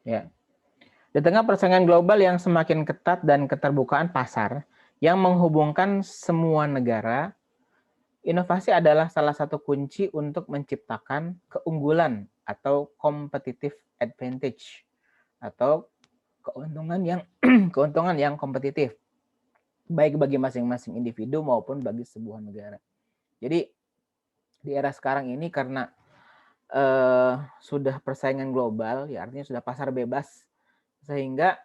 Ya. Di tengah persaingan global yang semakin ketat dan keterbukaan pasar yang menghubungkan semua negara, inovasi adalah salah satu kunci untuk menciptakan keunggulan atau competitive advantage atau keuntungan yang keuntungan yang kompetitif baik bagi masing-masing individu maupun bagi sebuah negara. Jadi di era sekarang ini karena sudah persaingan global, ya artinya sudah pasar bebas, sehingga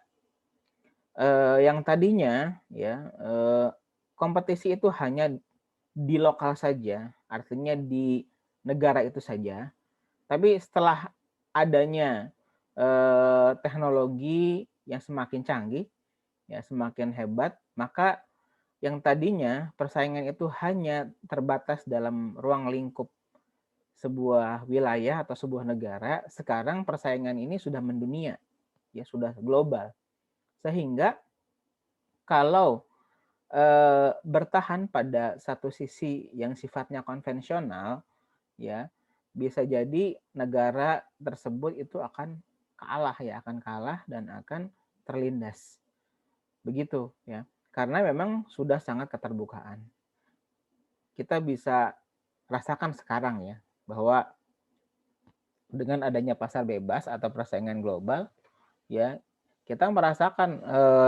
yang tadinya ya kompetisi itu hanya di lokal saja, artinya di negara itu saja. Tapi setelah adanya teknologi yang semakin canggih, ya semakin hebat, maka yang tadinya persaingan itu hanya terbatas dalam ruang lingkup sebuah wilayah atau sebuah negara, sekarang persaingan ini sudah mendunia, ya sudah global. Sehingga kalau bertahan pada satu sisi yang sifatnya konvensional, ya bisa jadi negara tersebut itu akan kalah dan akan terlindas. Begitu ya. Karena memang sudah sangat keterbukaan. Kita bisa rasakan sekarang ya bahwa dengan adanya pasar bebas atau persaingan global, ya kita merasakan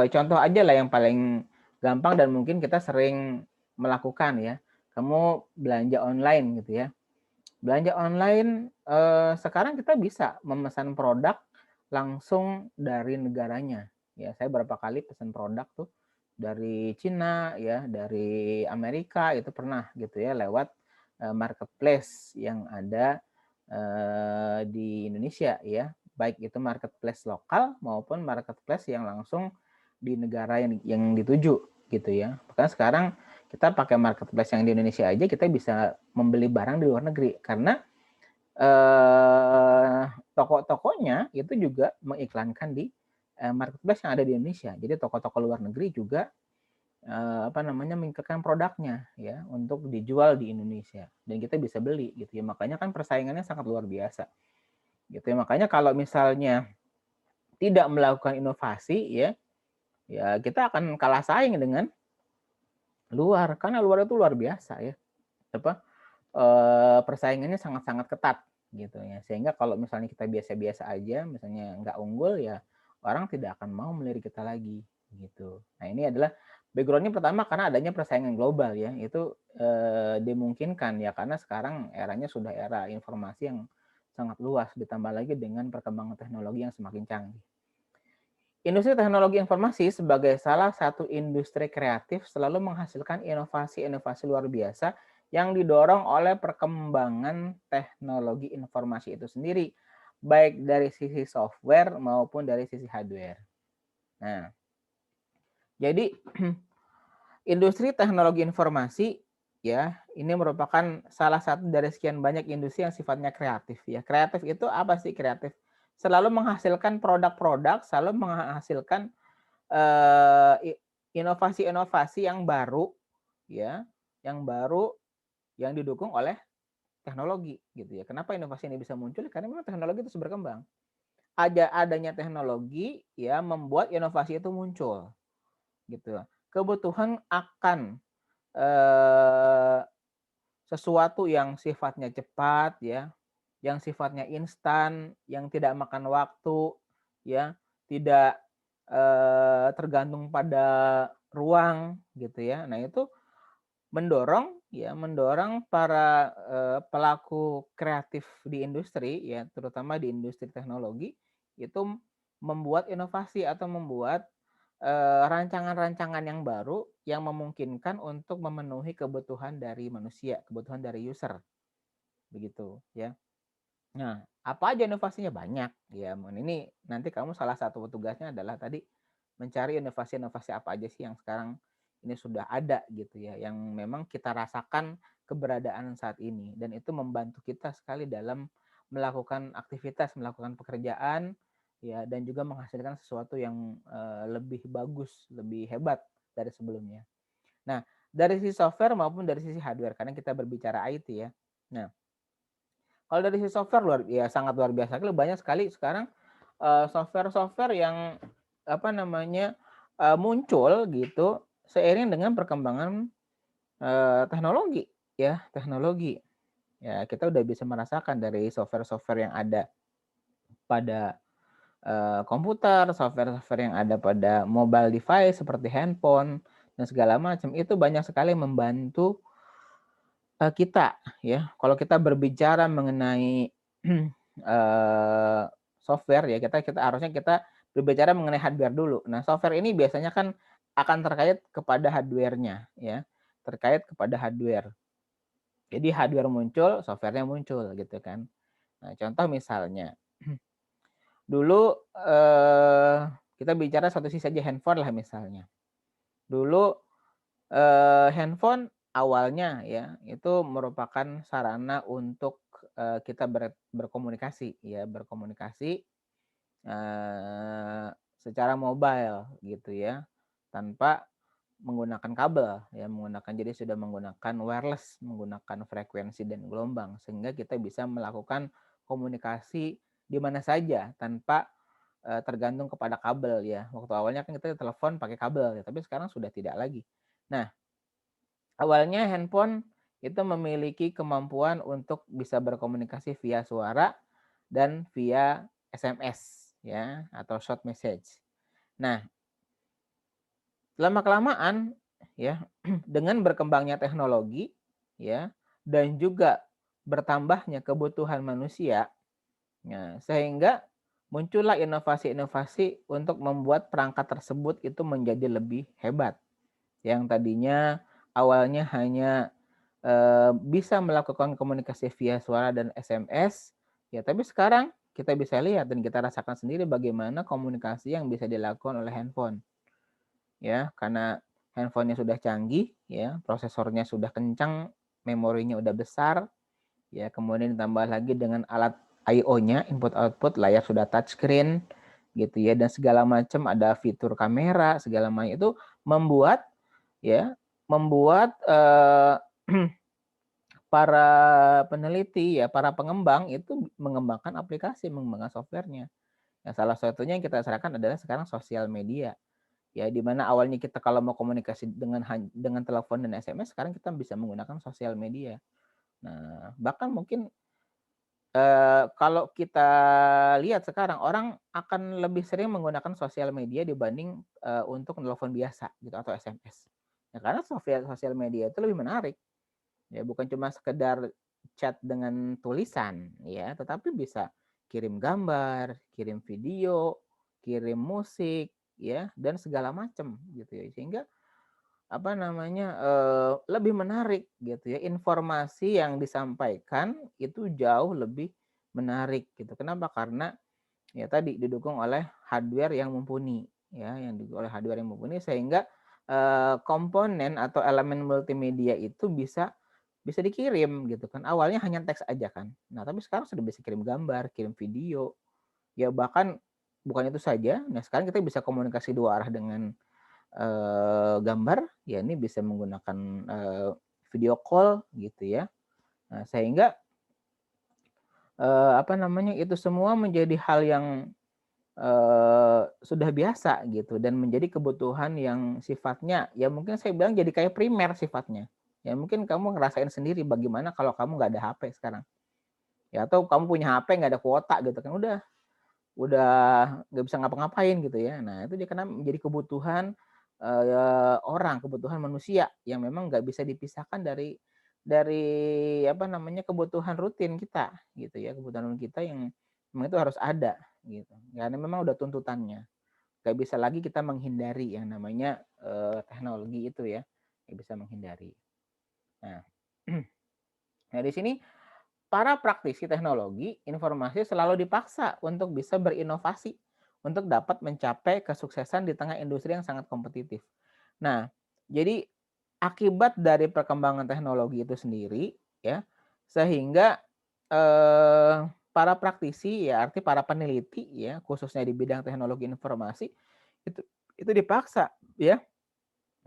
contoh aja lah yang paling gampang dan mungkin kita sering melakukan ya. Kamu belanja online gitu ya. Belanja online sekarang kita bisa memesan produk langsung dari negaranya. Ya, saya berapa kali pesan produk tuh dari Cina ya, dari Amerika itu pernah gitu ya lewat marketplace yang ada di Indonesia ya, baik itu marketplace lokal maupun marketplace yang langsung di negara yang dituju gitu ya. Bahkan sekarang kita pakai marketplace yang di Indonesia aja kita bisa membeli barang di luar negeri karena toko-tokonya itu juga mengiklankan di marketplace yang ada di Indonesia. Jadi toko-toko luar negeri juga mengiklankan produknya ya untuk dijual di Indonesia dan kita bisa beli gitu ya. Makanya kan persaingannya sangat luar biasa. Gitu ya. Makanya kalau misalnya tidak melakukan inovasi ya kita akan kalah saing dengan luar karena luar itu luar biasa ya. Persaingannya sangat-sangat ketat gitu ya. Sehingga kalau misalnya kita biasa-biasa aja, misalnya nggak unggul ya orang tidak akan mau melirik kita lagi gitu. Nah ini adalah backgroundnya pertama karena adanya persaingan global ya. Itu dimungkinkan ya karena sekarang eranya sudah era informasi yang sangat luas ditambah lagi dengan perkembangan teknologi yang semakin canggih. Industri teknologi informasi sebagai salah satu industri kreatif selalu menghasilkan inovasi-inovasi luar biasa yang didorong oleh perkembangan teknologi informasi itu sendiri, baik dari sisi software maupun dari sisi hardware. Nah, jadi industri teknologi informasi ya, ini merupakan salah satu dari sekian banyak industri yang sifatnya kreatif ya. Kreatif itu apa sih kreatif? Selalu menghasilkan produk-produk, selalu menghasilkan inovasi-inovasi yang baru ya, yang didukung oleh teknologi gitu ya. Kenapa inovasi ini bisa muncul? Karena memang teknologi terus berkembang. Adanya teknologi ya membuat inovasi itu muncul gitu. Kebutuhan akan sesuatu yang sifatnya cepat ya, yang sifatnya instan, yang tidak makan waktu ya, tidak tergantung pada ruang gitu ya. Nah, itu mendorong para pelaku kreatif di industri ya, terutama di industri teknologi itu membuat inovasi atau membuat rancangan-rancangan yang baru yang memungkinkan untuk memenuhi kebutuhan dari manusia, kebutuhan dari user begitu ya. Nah, apa aja inovasinya? Banyak ya. Ini nanti kamu salah satu tugasnya adalah tadi mencari inovasi-inovasi apa aja sih yang sekarang ini sudah ada gitu ya, yang memang kita rasakan keberadaan saat ini dan itu membantu kita sekali dalam melakukan aktivitas, melakukan pekerjaan ya dan juga menghasilkan sesuatu yang lebih bagus, lebih hebat dari sebelumnya. Nah, dari sisi software maupun dari sisi hardware karena kita berbicara IT ya. Nah, kalau dari sisi software sangat luar biasa. Banyak sekali sekarang software-software yang apa namanya, muncul gitu seiring dengan perkembangan, teknologi ya, teknologi. Ya kita udah bisa merasakan dari software-software yang ada pada, komputer, software-software yang ada pada mobile device seperti handphone dan segala macam, itu banyak sekali membantu, kita ya. Kalau kita berbicara mengenai, eee, software ya, kita harusnya kita berbicara mengenai hardware dulu. Nah, software ini biasanya kan akan terkait kepada hardware-nya ya, terkait kepada hardware. Jadi hardware muncul, software-nya muncul gitu kan. Nah, contoh misalnya, dulu, kita bicara satu sisi saja handphone lah misalnya. Dulu, handphone awalnya ya, itu merupakan sarana untuk, kita berkomunikasi ya, berkomunikasi, secara mobile gitu ya, tanpa menggunakan kabel ya, jadi sudah menggunakan wireless, menggunakan frekuensi dan gelombang, sehingga kita bisa melakukan komunikasi di mana saja tanpa, tergantung kepada kabel ya. Waktu awalnya kan kita telepon pakai kabel ya, tapi sekarang sudah tidak lagi. Nah, awalnya handphone itu memiliki kemampuan untuk bisa berkomunikasi via suara dan via SMS ya, atau short message. Nah, lama-kelamaan ya, dengan berkembangnya teknologi ya, dan juga bertambahnya kebutuhan manusia, ya, sehingga muncullah inovasi-inovasi untuk membuat perangkat tersebut itu menjadi lebih hebat. Yang tadinya awalnya hanya, bisa melakukan komunikasi via suara dan SMS, ya tapi sekarang kita bisa lihat dan kita rasakan sendiri bagaimana komunikasi yang bisa dilakukan oleh handphone. Ya, karena handphonenya sudah canggih ya, prosesornya sudah kencang, memorinya udah besar, ya kemudian ditambah lagi dengan alat I/O-nya, input output, layar sudah touchscreen gitu ya, dan segala macam, ada fitur kamera, segala macam itu membuat ya, membuat, para peneliti ya, para pengembang itu mengembangkan aplikasi, mengembangkan software-nya. Yang salah satunya yang kita serahkan adalah sekarang sosial media. Ya, di mana awalnya kita kalau mau komunikasi dengan telepon dan SMS, sekarang kita bisa menggunakan sosial media. Nah, bahkan mungkin, kalau kita lihat sekarang orang akan lebih sering menggunakan sosial media dibanding, untuk telepon biasa gitu atau SMS. Ya karena sosial media itu lebih menarik, ya bukan cuma sekedar chat dengan tulisan ya, tetapi bisa kirim gambar, kirim video, kirim musik, ya, dan segala macam gitu ya. Sehingga apa namanya, lebih menarik gitu ya, informasi yang disampaikan itu jauh lebih menarik gitu. Kenapa? Karena ya tadi didukung oleh hardware yang mumpuni ya, yang didukung oleh hardware yang mumpuni sehingga, komponen atau elemen multimedia itu bisa dikirim gitu kan. Awalnya hanya teks aja kan. Nah, tapi sekarang sudah bisa kirim gambar, kirim video, ya bahkan bukan itu saja, nah sekarang kita bisa komunikasi dua arah dengan, gambar, ya ini bisa menggunakan, video call gitu ya. Nah, sehingga, apa namanya, itu semua menjadi hal yang, sudah biasa gitu dan menjadi kebutuhan yang sifatnya ya mungkin saya bilang jadi kayak primer sifatnya. Ya mungkin kamu ngerasain sendiri bagaimana kalau kamu nggak ada HP sekarang. Ya atau kamu punya HP nggak ada kuota gitu kan, udah nggak bisa ngapa-ngapain gitu ya. Nah itu dia karena menjadi kebutuhan, orang, kebutuhan manusia yang memang nggak bisa dipisahkan dari apa namanya, kebutuhan rutin kita gitu ya, kebutuhan rutin kita yang memang itu harus ada gitu. Karena memang udah tuntutannya. Nggak bisa lagi kita menghindari yang namanya, teknologi itu ya, nggak bisa menghindari. Nah, nah di sini para praktisi teknologi informasi selalu dipaksa untuk bisa berinovasi untuk dapat mencapai kesuksesan di tengah industri yang sangat kompetitif. Nah, jadi akibat dari perkembangan teknologi itu sendiri ya, sehingga para praktisi ya arti para peneliti ya, khususnya di bidang teknologi informasi itu dipaksa ya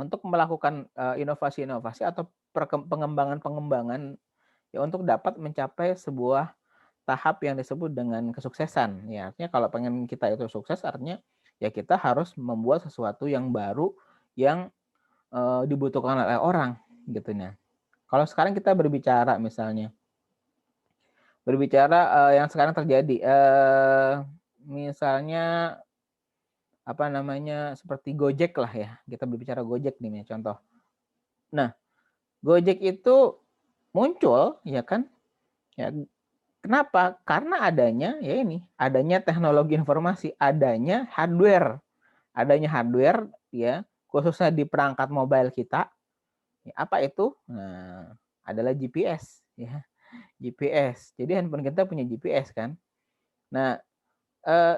untuk melakukan, inovasi-inovasi atau pengembangan-pengembangan ya untuk dapat mencapai sebuah tahap yang disebut dengan kesuksesan. Ya, artinya kalau pengen kita itu sukses artinya ya kita harus membuat sesuatu yang baru yang, dibutuhkan oleh orang gitu. Nah, kalau sekarang kita berbicara, yang sekarang terjadi, misalnya apa namanya, seperti Gojek lah ya, kita berbicara Gojek nih contoh. Nah, Gojek itu muncul ya kan, ya kenapa? Karena adanya teknologi informasi, adanya hardware ya, khususnya di perangkat mobile kita. Apa itu? Nah, adalah GPS ya, GPS. Jadi handphone kita punya GPS kan. Nah, eee,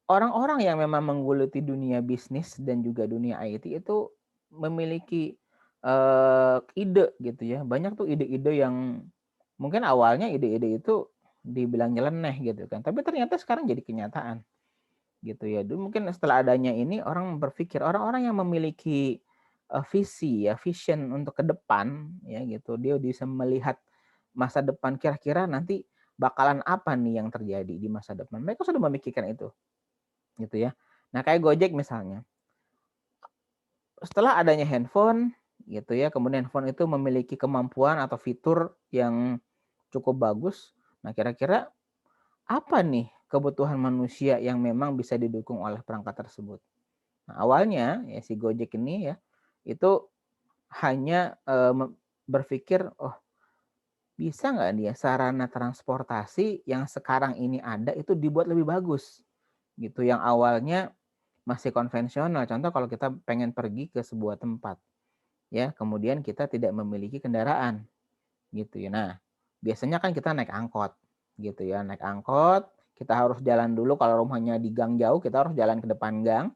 orang-orang yang memang menggeluti dunia bisnis dan juga dunia IT itu memiliki, ide gitu ya. Banyak tuh ide-ide yang mungkin awalnya ide-ide itu dibilang nyeleneh gitu kan, tapi ternyata sekarang jadi kenyataan gitu ya. Dulu mungkin setelah adanya ini orang berpikir, orang-orang yang memiliki, visi ya, vision untuk ke depan ya gitu, dia bisa melihat masa depan kira-kira nanti bakalan apa nih yang terjadi di masa depan. Mereka sudah memikirkan itu, gitu ya. Nah, kayak Gojek misalnya, setelah adanya handphone gitu ya, kemudian handphone itu memiliki kemampuan atau fitur yang cukup bagus. Nah, kira-kira apa nih kebutuhan manusia yang memang bisa didukung oleh perangkat tersebut? Nah, awalnya ya si Gojek ini ya, itu hanya, berpikir, "Oh, bisa nggak nih ya sarana transportasi yang sekarang ini ada itu dibuat lebih bagus?" Gitu, yang awalnya masih konvensional. Contoh kalau kita pengen pergi ke sebuah tempat, ya, kemudian kita tidak memiliki kendaraan, gitu ya. Nah, biasanya kan kita naik angkot, gitu ya. Naik angkot, kita harus jalan dulu kalau rumahnya di gang jauh, kita harus jalan ke depan gang.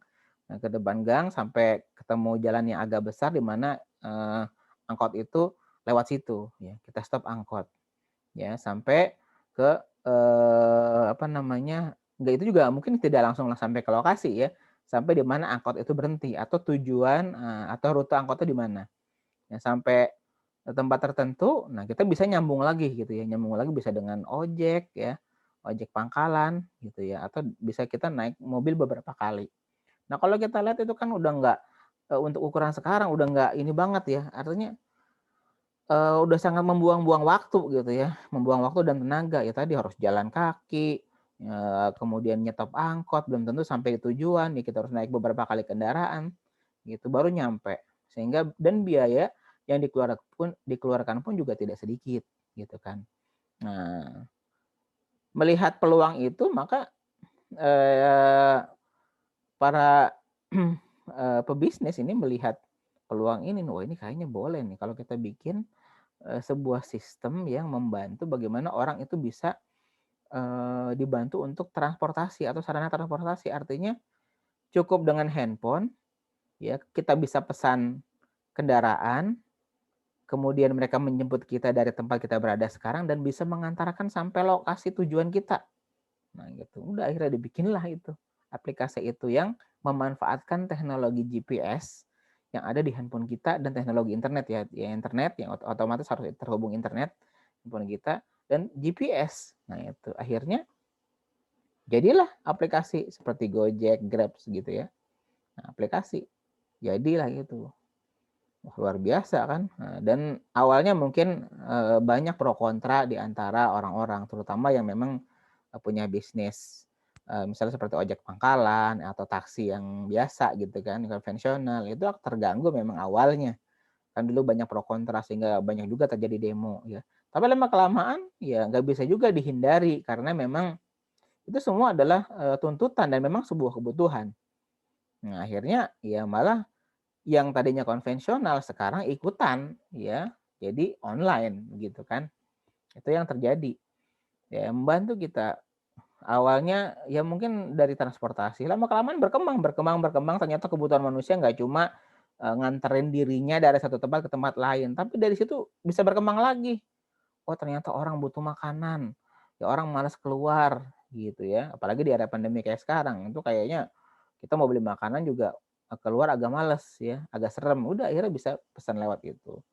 Nah, ke depan gang sampai ketemu jalan yang agak besar di mana, angkot itu lewat situ, ya. Kita stop angkot, ya, sampai ke, apa namanya, enggak itu juga mungkin tidak langsung sampai ke lokasi ya, sampai di mana angkot itu berhenti atau tujuan, atau rute angkotnya di mana. Ya, sampai ke tempat tertentu, nah kita bisa nyambung lagi gitu ya, nyambung lagi bisa dengan ojek ya, ojek pangkalan gitu ya, atau bisa kita naik mobil beberapa kali. Nah, kalau kita lihat itu kan udah nggak, untuk ukuran sekarang udah nggak ini banget ya, artinya, udah sangat membuang-buang waktu gitu ya, membuang waktu dan tenaga. Ya tadi harus jalan kaki, kemudian nyetop angkot, belum tentu sampai tujuan, ya kita harus naik beberapa kali kendaraan, gitu, baru nyampe. Sehingga dan biaya yang dikeluarkan pun juga tidak sedikit, gitu kan. Nah, melihat peluang itu maka, eee, para, pebisnis ini melihat peluang ini, "Wah ini kayaknya boleh nih kalau kita bikin sebuah sistem yang membantu bagaimana orang itu bisa, dibantu untuk transportasi atau sarana transportasi. Artinya cukup dengan handphone, ya kita bisa pesan kendaraan, kemudian mereka menjemput kita dari tempat kita berada sekarang dan bisa mengantarkan sampai lokasi tujuan kita. Nah gitu, udah akhirnya dibikinlah itu, aplikasi itu yang memanfaatkan teknologi GPS yang ada di handphone kita dan teknologi internet ya, ya internet yang otomatis harus terhubung internet handphone kita dan GPS. Nah itu akhirnya jadilah aplikasi seperti Gojek, Grab gitu ya. Nah, aplikasi jadilah itu. Wah, luar biasa kan. Nah, dan awalnya mungkin, banyak pro kontra di antara orang-orang, terutama yang memang, punya bisnis, misalnya seperti ojek pangkalan atau taksi yang biasa gitu kan, konvensional, itu terganggu memang awalnya. Kan dulu banyak pro kontra sehingga banyak juga terjadi demo ya. Tapi lama-kelamaan ya nggak bisa juga dihindari karena memang itu semua adalah, tuntutan dan memang sebuah kebutuhan. Nah, akhirnya ya malah yang tadinya konvensional sekarang ikutan ya, jadi online gitu kan. Itu yang terjadi. Ya membantu kita. Awalnya ya mungkin dari transportasi, lama-kelamaan berkembang berkembang berkembang ternyata kebutuhan manusia nggak cuma, nganterin dirinya dari satu tempat ke tempat lain, tapi dari situ bisa berkembang lagi. Oh ternyata orang butuh makanan, ya orang malas keluar gitu ya, apalagi di era pandemi kayak sekarang, itu kayaknya kita mau beli makanan juga, keluar agak males ya, agak serem, udah akhirnya bisa pesan lewat itu.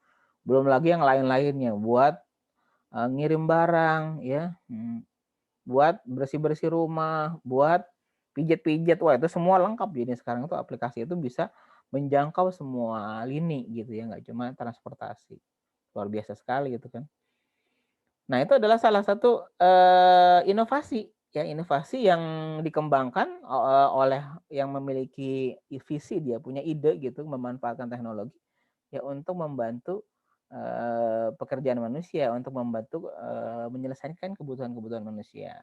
Belum lagi yang lain-lainnya buat, ngirim barang ya, buat bersih-bersih rumah, buat pijat-pijat. Wah, itu semua lengkap. Jadi sekarang tuh aplikasi itu bisa menjangkau semua lini gitu ya, nggak cuma transportasi. Luar biasa sekali gitu kan. Nah, itu adalah salah satu, inovasi ya, inovasi yang dikembangkan oleh yang memiliki visi, dia punya ide gitu memanfaatkan teknologi ya untuk membantu, pekerjaan manusia, untuk membantu, menyelesaikan kebutuhan-kebutuhan manusia,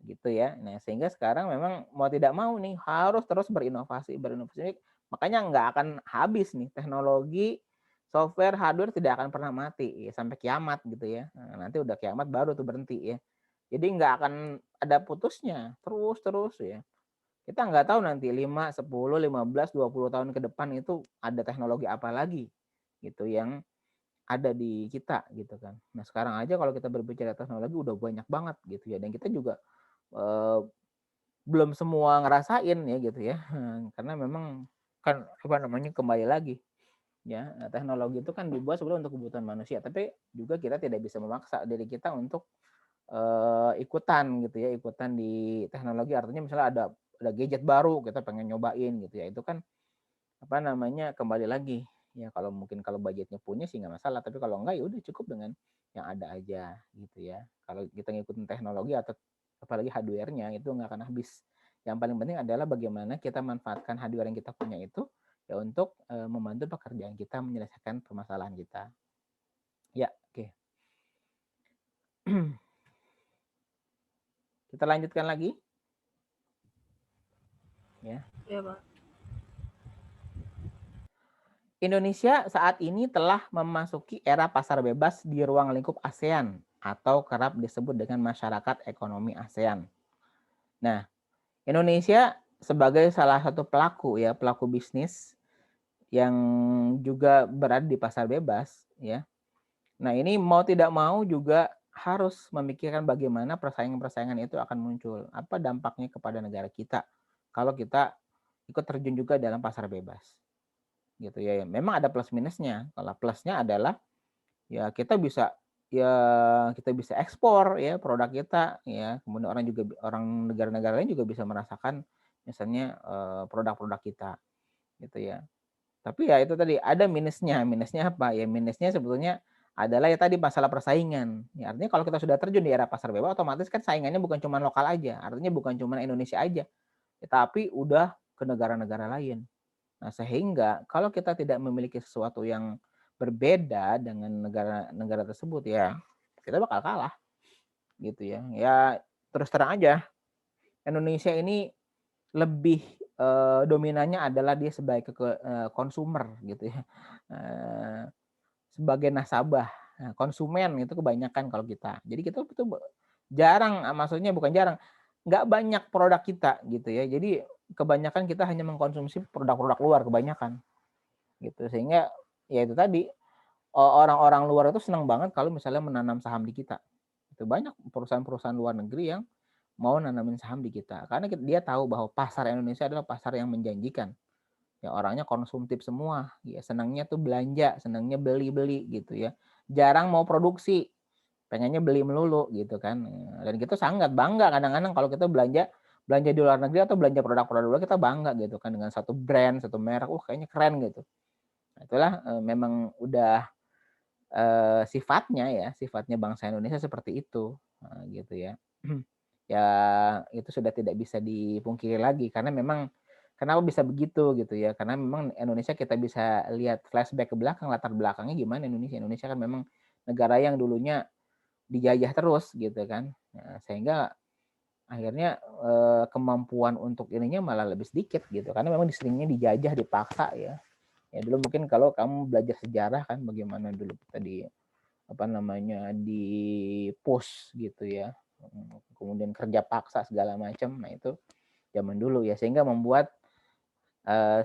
gitu ya. Nah, sehingga sekarang memang mau tidak mau nih harus terus berinovasi berinovasi, makanya nggak akan habis nih teknologi, software, hardware tidak akan pernah mati ya sampai kiamat gitu ya. Nah, nanti udah kiamat baru tuh berhenti ya. Jadi nggak akan ada putusnya, terus terus ya. Kita nggak tahu nanti 5, 10, 15, 20 tahun ke depan itu ada teknologi apa lagi gitu yang ada di kita gitu kan. Nah, sekarang aja kalau kita berbicara teknologi udah banyak banget gitu ya, dan kita juga, eee, belum semua ngerasain ya gitu ya, karena memang kan apa namanya, kembali lagi ya, teknologi itu kan dibuat sebenarnya untuk kebutuhan manusia, tapi juga kita tidak bisa memaksa diri kita untuk, ikutan gitu ya, ikutan di teknologi. Artinya misalnya ada gadget baru kita pengen nyobain gitu ya, itu kan apa namanya, kembali lagi, ya kalau mungkin kalau budgetnya punya sih nggak masalah, tapi kalau enggak ya udah cukup dengan yang ada aja gitu ya. Kalau kita ngikutin teknologi atau apalagi hardware-nya itu nggak akan habis. Yang paling penting adalah bagaimana kita manfaatkan hardware yang kita punya itu ya untuk, membantu pekerjaan kita menyelesaikan permasalahan kita. Ya, oke. Kita lanjutkan lagi ya. Iya, Bang. Indonesia saat ini telah memasuki era pasar bebas di ruang lingkup ASEAN atau kerap disebut dengan masyarakat ekonomi ASEAN. Nah, Indonesia sebagai salah satu pelaku ya, pelaku bisnis yang juga berada di pasar bebas ya. Nah, ini mau tidak mau juga harus memikirkan bagaimana persaingan-persaingan itu akan muncul. Apa dampaknya kepada negara kita kalau kita ikut terjun juga dalam pasar bebas gitu ya. Memang ada plus minusnya. Kalau plusnya adalah ya kita bisa ekspor ya produk kita ya, kemudian orang negara-negara lain juga bisa merasakan misalnya, produk-produk kita gitu ya. Tapi ya itu tadi ada minusnya, minusnya apa? Ya minusnya sebetulnya adalah ya tadi masalah persaingan. Ya artinya kalau kita sudah terjun di era pasar bebas otomatis kan saingannya bukan cuma lokal aja, artinya bukan cuma Indonesia aja, ya tapi udah ke negara-negara lain. Nah, sehingga kalau kita tidak memiliki sesuatu yang berbeda dengan negara-negara tersebut, ya kita bakal kalah gitu ya. Ya terus terang aja, Indonesia ini lebih, dominannya adalah dia sebagai konsumer gitu ya, eee, sebagai nasabah. Nah, konsumen itu kebanyakan kalau kita. Jadi kita tuh jarang, maksudnya bukan jarang, nggak banyak produk kita gitu ya. Jadi kebanyakan kita hanya mengkonsumsi produk-produk luar kebanyakan. Gitu, sehingga ya itu tadi, orang-orang luar itu senang banget kalau misalnya menanam saham di kita. Itu banyak perusahaan-perusahaan luar negeri yang mau nanamin saham di kita, karena dia tahu bahwa pasar Indonesia adalah pasar yang menjanjikan. Ya orangnya konsumtif semua, ya senangnya tuh belanja, senangnya beli-beli gitu ya. Jarang mau produksi, pengennya beli melulu gitu kan, dan kita sangat bangga kadang-kadang kalau kita belanja belanja di luar negeri atau belanja produk-produk luar, kita bangga gitu kan dengan satu brand, satu merek, kayaknya keren gitu. Nah, itulah, memang udah, sifatnya bangsa Indonesia seperti itu, gitu ya. Ya itu sudah tidak bisa dipungkiri lagi karena memang kenapa bisa begitu gitu ya, karena memang Indonesia kita bisa lihat flashback ke belakang, latar belakangnya gimana Indonesia. Indonesia kan memang negara yang dulunya dijajah terus gitu kan, sehingga akhirnya, kemampuan untuk ininya malah lebih sedikit gitu, karena memang seringnya dijajah, dipaksa ya. Ya dulu mungkin kalau kamu belajar sejarah kan bagaimana dulu kita apa namanya, di-push gitu ya, kemudian kerja paksa segala macam. Nah itu zaman dulu ya, sehingga membuat,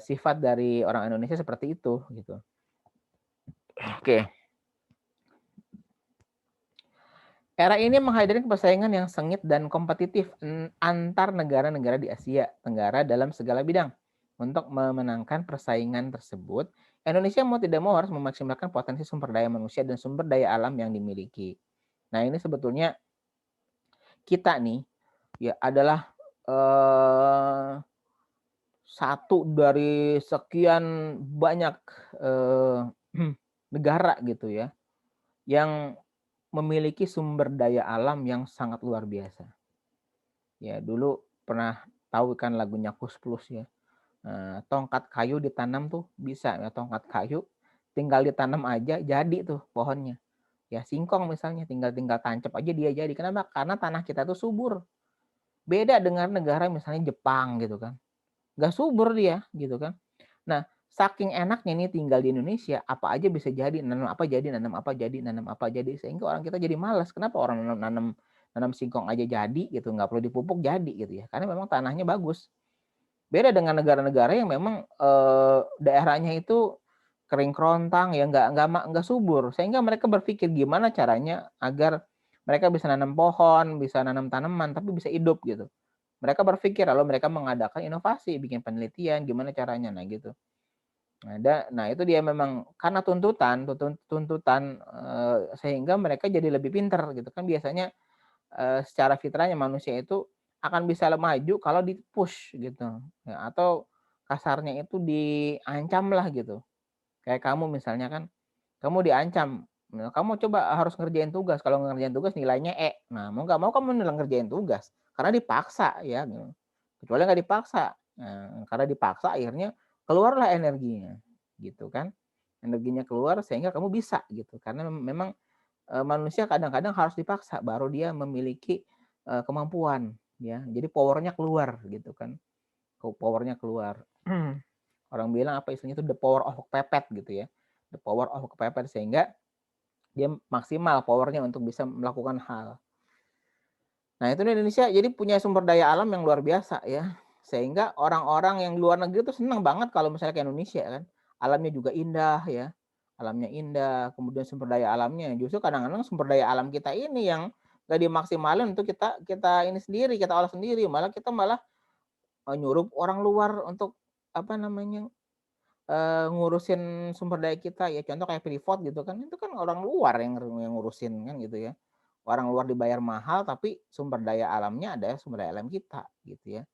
sifat dari orang Indonesia seperti itu gitu. Oke. Era ini menghadapi persaingan yang sengit dan kompetitif antar negara-negara di Asia Tenggara dalam segala bidang. Untuk memenangkan persaingan tersebut, Indonesia mau tidak mau harus memaksimalkan potensi sumber daya manusia dan sumber daya alam yang dimiliki. Nah, ini sebetulnya kita nih ya adalah satu dari sekian banyak eh, negara gitu ya yang memiliki sumber daya alam yang sangat luar biasa. Ya, dulu pernah tahu kan lagunya Kus Plus ya. Tongkat kayu ditanam tuh bisa ya, tongkat kayu tinggal ditanam aja jadi tuh pohonnya. Ya, singkong misalnya tinggal tinggal tancap aja dia jadi. Kenapa? Karena tanah kita tuh subur. Beda dengan negara misalnya Jepang gitu kan. Nggak subur dia gitu kan. Nah, saking enaknya nih tinggal di Indonesia, apa aja bisa jadi, nanam apa jadi, nanam apa jadi, nanam apa jadi, sehingga orang kita jadi malas. Kenapa orang nanam nanam nanam singkong aja jadi gitu, nggak perlu dipupuk jadi gitu ya, karena memang tanahnya bagus. Beda dengan negara-negara yang memang daerahnya itu kering kerontang ya, nggak subur, sehingga mereka berpikir gimana caranya agar mereka bisa nanam pohon, bisa nanam tanaman, tapi bisa hidup gitu. Mereka berpikir lalu mereka mengadakan inovasi, bikin penelitian gimana caranya, nah gitu. Nah itu dia memang karena tuntutan, sehingga mereka jadi lebih pintar gitu kan biasanya, secara fitrahnya manusia itu akan bisa maju kalau di-push gitu, ya atau kasarnya itu diancam lah gitu. Kayak kamu misalnya kan, kamu diancam, "Kamu coba harus ngerjain tugas, kalau ngerjain tugas nilainya E." Nah, mau nggak mau kamu ngerjain tugas, karena dipaksa ya gitu. Kecuali nggak dipaksa. Nah, karena dipaksa akhirnya keluarlah energinya, gitu kan. Energinya keluar sehingga kamu bisa gitu, karena memang, manusia kadang-kadang harus dipaksa baru dia memiliki, kemampuan ya. Jadi power-nya keluar gitu kan, power-nya keluar. Orang bilang apa istilahnya itu the power of kepepet gitu ya, the power of kepepet sehingga dia maksimal power-nya untuk bisa melakukan hal. Nah itu di Indonesia jadi punya sumber daya alam yang luar biasa ya, sehingga orang-orang yang luar negeri tuh senang banget kalau misalnya ke Indonesia kan. Alamnya juga indah ya, alamnya indah, kemudian sumber daya alamnya justru kadang-kadang sumber daya alam kita ini yang nggak dimaksimalin untuk kita kita ini sendiri, kita olah sendiri, malah nyuruh orang luar untuk apa namanya, ngurusin sumber daya kita ya, contoh kayak Freeport gitu kan, itu kan orang luar yang ngurusin kan gitu ya. Orang luar dibayar mahal, tapi sumber daya alamnya adalah sumber daya alam kita gitu ya.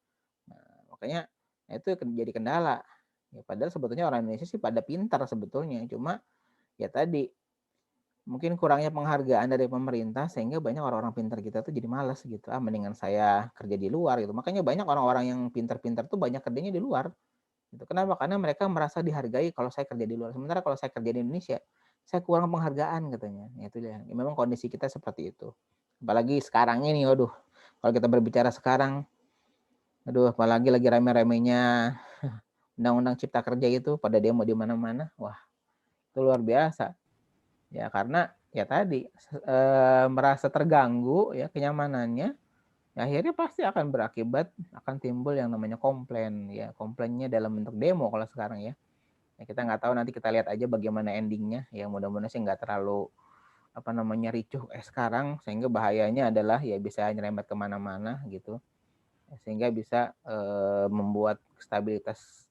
Nah, makanya itu jadi kendala. Ya padahal sebetulnya orang Indonesia sih pada pintar sebetulnya, cuma ya tadi, mungkin kurangnya penghargaan dari pemerintah sehingga banyak orang-orang pintar kita tuh jadi malas gitu, mendingan saya kerja di luar gitu. Makanya banyak orang-orang yang pintar-pintar tuh banyak kerjanya di luar. Gitu. Kenapa? Karena mereka merasa dihargai kalau saya kerja di luar. Sementara kalau saya kerja di Indonesia, saya kurang penghargaan katanya. Ya, itu dia. Ya, memang kondisi kita seperti itu. Apalagi sekarang ini, waduh. Kalau kita berbicara sekarang, aduh, apalagi lagi rame-ramenya Undang-Undang Cipta Kerja itu pada demo di mana-mana. Wah, itu luar biasa. Ya karena ya tadi merasa terganggu ya kenyamanannya. Ya, akhirnya pasti akan berakibat akan timbul yang namanya komplain ya. Komplainnya dalam bentuk demo kalau sekarang ya. Ya, kita nggak tahu nanti kita lihat aja bagaimana endingnya ya mudah-mudahan sih nggak terlalu apa namanya ricuh sekarang sehingga bahayanya adalah ya bisa nyerempet kemana-mana gitu sehingga bisa membuat stabilitas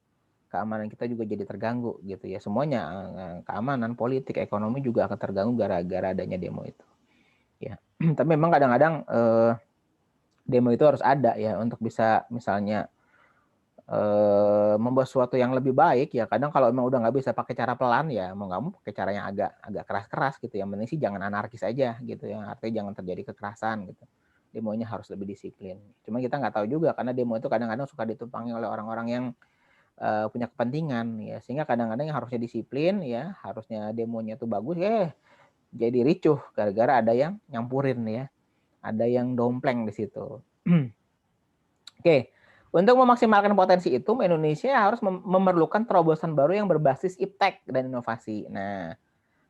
keamanan kita juga jadi terganggu gitu ya semuanya keamanan politik ekonomi juga akan terganggu gara-gara adanya demo itu ya tapi memang kadang-kadang demo itu harus ada ya untuk bisa misalnya membuat sesuatu yang lebih baik ya kadang kalau emang udah nggak bisa pakai cara pelan ya mau nggak mau pakai cara yang agak keras-keras gitu yang penting sih jangan anarkis aja gitu ya artinya jangan terjadi kekerasan gitu demonya harus lebih disiplin cuma kita nggak tahu juga karena demo itu kadang-kadang suka ditumpangi oleh orang-orang yang punya kepentingan ya sehingga kadang-kadang yang harusnya disiplin ya harusnya demonya itu bagus jadi ricuh gara-gara ada yang nyampurin ya ada yang dompleng di situ. Oke, untuk memaksimalkan potensi itu, Indonesia harus memerlukan terobosan baru yang berbasis iptek dan inovasi. Nah,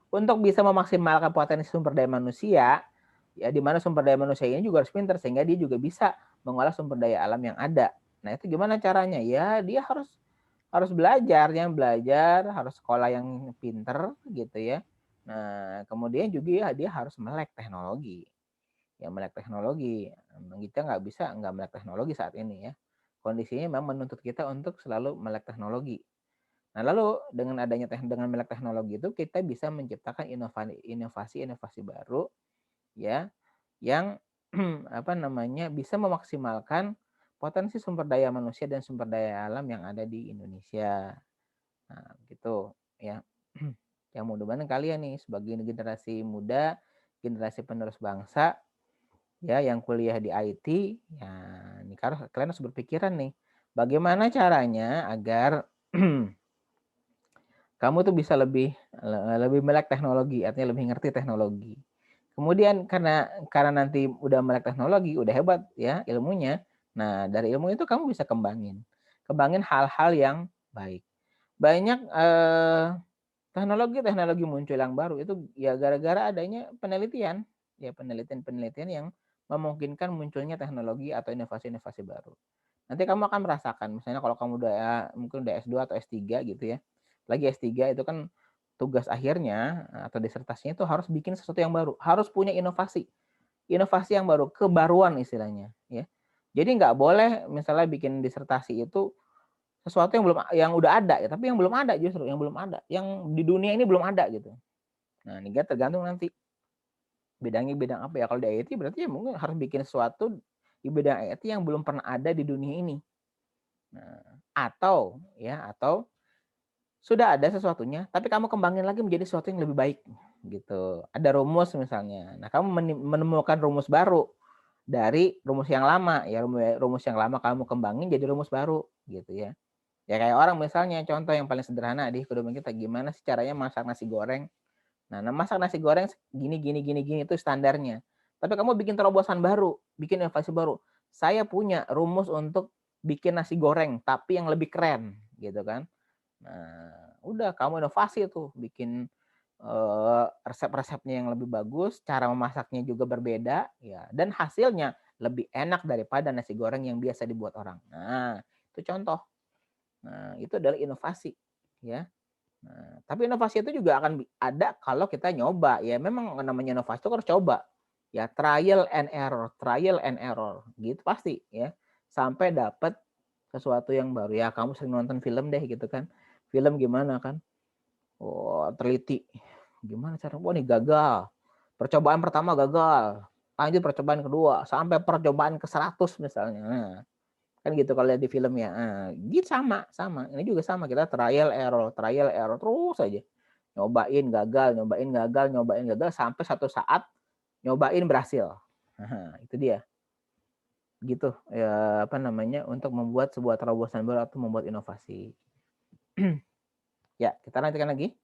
untuk bisa memaksimalkan potensi sumber daya manusia, ya di mana sumber daya manusia ini juga harus pintar sehingga dia juga bisa mengolah sumber daya alam yang ada. Nah, itu gimana caranya? Ya, dia harus harus belajar, harus sekolah yang pintar gitu ya. Nah, kemudian juga ya, dia harus melek teknologi. Ya melek teknologi. Kita nggak bisa nggak melek teknologi saat ini ya. Kondisinya memang menuntut kita untuk selalu melek teknologi. Nah, lalu dengan adanya dengan melek teknologi itu kita bisa menciptakan inovasi-inovasi baru ya yang apa namanya, bisa memaksimalkan potensi sumber daya manusia dan sumber daya alam yang ada di Indonesia. Nah, gitu ya. Ya mudah-mudahan kalian nih sebagai generasi muda, generasi penerus bangsa ya yang kuliah di IT, ya ini kalian harus berpikiran nih, bagaimana caranya agar kamu tuh bisa lebih melek teknologi, artinya lebih ngerti teknologi. Kemudian karena nanti udah melek teknologi, udah hebat ya ilmunya. Nah, dari ilmu itu kamu bisa kembangin. Kembangin hal-hal yang baik. Banyak teknologi-teknologi muncul yang baru itu ya gara-gara adanya penelitian. Ya penelitian-penelitian yang memungkinkan munculnya teknologi atau inovasi-inovasi baru. Nanti kamu akan merasakan misalnya kalau kamu mungkin udah S2 atau S3 gitu ya. Lagi S3 itu kan tugas akhirnya atau disertasinya itu harus bikin sesuatu yang baru, harus punya inovasi. Inovasi yang baru, kebaruan istilahnya ya. Jadi nggak boleh misalnya bikin disertasi itu sesuatu yang udah ada ya, tapi yang belum ada justru, yang belum ada, yang di dunia ini belum ada gitu. Nah, ini tergantung nanti bidangnya bidang apa ya. Kalau di IT berarti ya mungkin harus bikin sesuatu di bidang IT yang belum pernah ada di dunia ini. Nah, atau sudah ada sesuatunya, tapi kamu kembangin lagi menjadi sesuatu yang lebih baik, gitu. Ada rumus misalnya. Nah, kamu menemukan rumus baru dari rumus yang lama, ya rumus yang lama kamu kembangin jadi rumus baru, gitu ya. Ya kayak orang misalnya, contoh yang paling sederhana di kehidupan kita, gimana sih caranya masak nasi goreng? Nah, masak nasi goreng gini gini gini gini itu standarnya. Tapi kamu bikin terobosan baru, bikin inovasi baru. Saya punya rumus untuk bikin nasi goreng, tapi yang lebih keren, gitu kan. Nah, udah kamu inovasi tuh, bikin resep-resepnya yang lebih bagus, cara memasaknya juga berbeda, ya, dan hasilnya lebih enak daripada nasi goreng yang biasa dibuat orang. Nah, itu contoh. Nah, itu adalah inovasi, ya. Nah, tapi inovasi itu juga akan ada kalau kita nyoba, ya. Memang namanya inovasi itu harus coba, ya. Trial and error, gitu pasti, ya. Sampai dapat sesuatu yang baru. Ya, kamu sering nonton film deh, gitu kan. Film gimana kan? Oh, teliti. Gimana cara? Wah, nih gagal. Percobaan pertama gagal. Lanjut percobaan kedua. Sampai percobaan ke-100 misalnya. Nah, kan gitu kalau lihat di film ya. Nah, gitu sama. Ini juga sama. Kita trial error terus aja. Nyobain gagal. Sampai satu saat nyobain berhasil. Nah, itu dia. Gitu ya apa namanya untuk membuat sebuah terobosan baru atau membuat inovasi. Ya, kita lanjutkan lagi.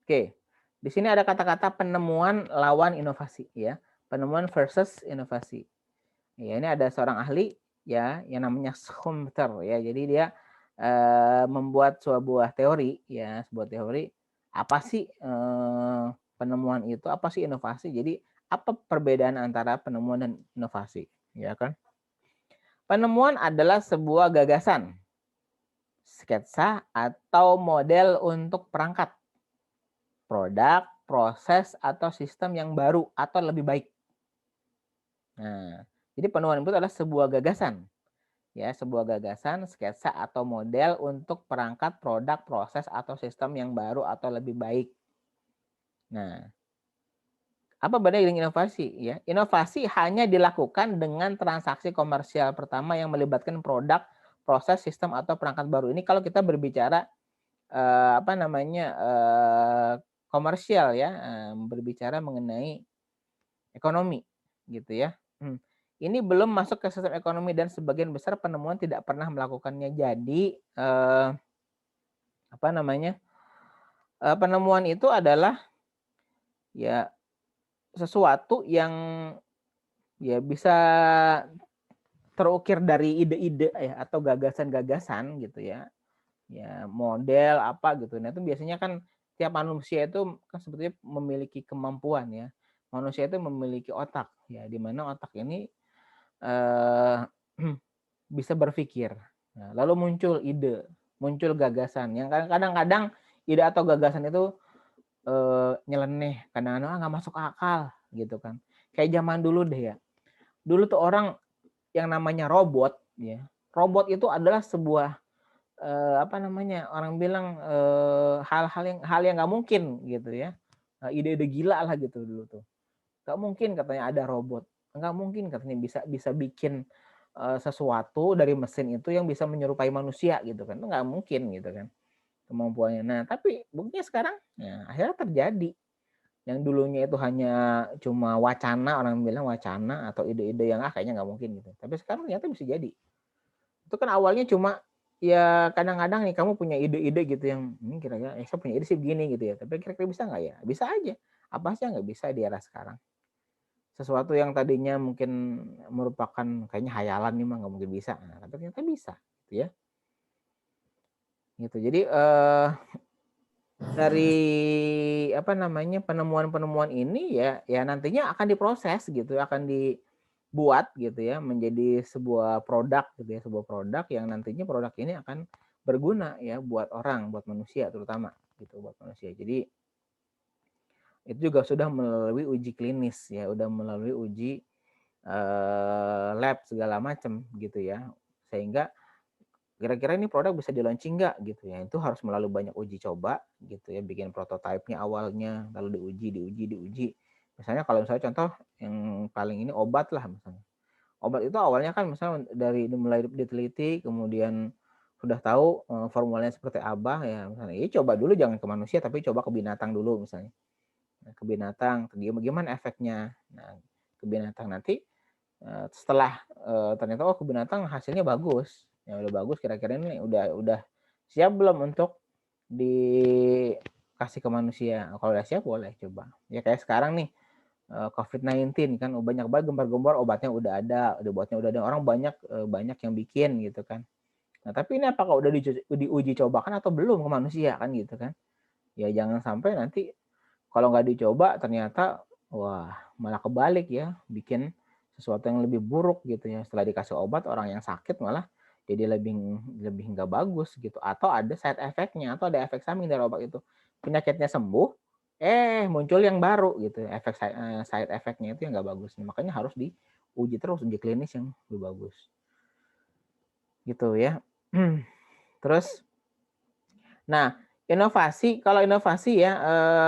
Oke, di sini ada kata-kata penemuan lawan inovasi ya, penemuan versus inovasi. Ya, ini ada seorang ahli ya yang namanya Schumpeter ya. Jadi dia membuat sebuah teori ya, sebuah teori apa sih penemuan itu, apa sih inovasi. Jadi apa perbedaan antara penemuan dan inovasi, ya kan? Penemuan adalah sebuah gagasan, sketsa atau model untuk perangkat, produk, proses, atau sistem yang baru atau lebih baik. Nah, jadi penemuan itu adalah sebuah gagasan. Ya, sebuah gagasan, sketsa, atau model untuk perangkat, produk, proses, atau sistem yang baru atau lebih baik. Nah, apa bedanya dengan inovasi? Ya, inovasi hanya dilakukan dengan transaksi komersial pertama yang melibatkan produk, proses, sistem, atau perangkat baru. Ini kalau kita berbicara komersial ya, berbicara mengenai ekonomi gitu ya. Ini belum masuk ke sistem ekonomi dan sebagian besar penemuan tidak pernah melakukannya. Jadi penemuan itu adalah ya sesuatu yang ya bisa terukir dari ide-ide ya atau gagasan-gagasan gitu ya. Ya, model apa gitu. Nah, itu biasanya kan tiap manusia itu kan sebetulnya memiliki kemampuan ya. Manusia itu memiliki otak ya, di mana otak ini bisa berpikir. Nah, lalu muncul ide, muncul gagasan yang kadang-kadang ide atau gagasan itu nyeleneh, kadang-kadang nggak masuk akal gitu kan. Kayak zaman dulu deh ya. Dulu tuh orang yang namanya robot ya. Robot itu adalah sebuah orang bilang hal yang nggak mungkin gitu ya. ide-ide gila lah gitu dulu tuh. Nggak mungkin katanya ada robot, nggak mungkin katanya bisa bikin sesuatu dari mesin itu yang bisa menyerupai manusia gitu kan, itu nggak mungkin gitu kan kemampuannya. Nah tapi buktinya sekarang ya akhirnya terjadi. Yang dulunya itu hanya cuma wacana, orang bilang wacana atau ide-ide yang kayaknya nggak mungkin gitu. Tapi sekarang ternyata bisa jadi. Itu kan awalnya cuma ya kadang-kadang nih kamu punya ide-ide gitu yang ini kira-kira saya punya ide sih begini gitu ya. Tapi kira-kira bisa nggak ya? Bisa aja. Apa sih yang nggak bisa di era sekarang? Sesuatu yang tadinya mungkin merupakan kayaknya hayalan nih mah nggak mungkin bisa. Nah, tapi ternyata bisa gitu ya. Gitu. Jadi dari apa namanya penemuan-penemuan ini ya nantinya akan diproses gitu, akan dibuat gitu ya menjadi sebuah produk gitu ya, sebuah produk yang nantinya produk ini akan berguna ya buat orang, buat manusia terutama gitu, buat manusia. Jadi itu juga sudah melalui uji klinis ya, udah melalui uji lab segala macam gitu ya. Sehingga kira-kira ini produk bisa di-launching nggak gitu ya, itu harus melalui banyak uji coba gitu ya, bikin prototipenya awalnya, lalu diuji. Misalnya kalau misalnya contoh yang paling ini obat lah misalnya. Obat itu awalnya kan misalnya dari mulai diteliti, kemudian sudah tahu formulanya seperti apa ya, misalnya ya coba dulu jangan ke manusia tapi coba ke binatang dulu misalnya. Nah, ke binatang, gimana efeknya. Nah, ke binatang nanti setelah ternyata ke binatang hasilnya bagus, ya udah bagus, kira-kira ini udah siap belum untuk dikasih ke manusia. Kalau udah siap boleh coba. Ya kayak sekarang nih COVID-19 kan banyak banget gembar-gembor, obatnya udah ada, obatnya udah ada, orang banyak yang bikin gitu kan. Nah tapi ini apakah udah diuji cobakan atau belum ke manusia kan gitu kan? Ya jangan sampai nanti kalau nggak dicoba ternyata wah malah kebalik ya, bikin sesuatu yang lebih buruk gitu ya. Setelah dikasih obat orang yang sakit malah jadi lebih nggak bagus gitu, atau ada side effect-nya atau ada efek samping dari obat itu. Penyakitnya sembuh, muncul yang baru gitu. Side effect-nya itu yang nggak bagus. Makanya harus diuji terus, uji klinis yang lebih bagus. Gitu ya. Terus nah, kalau inovasi ya,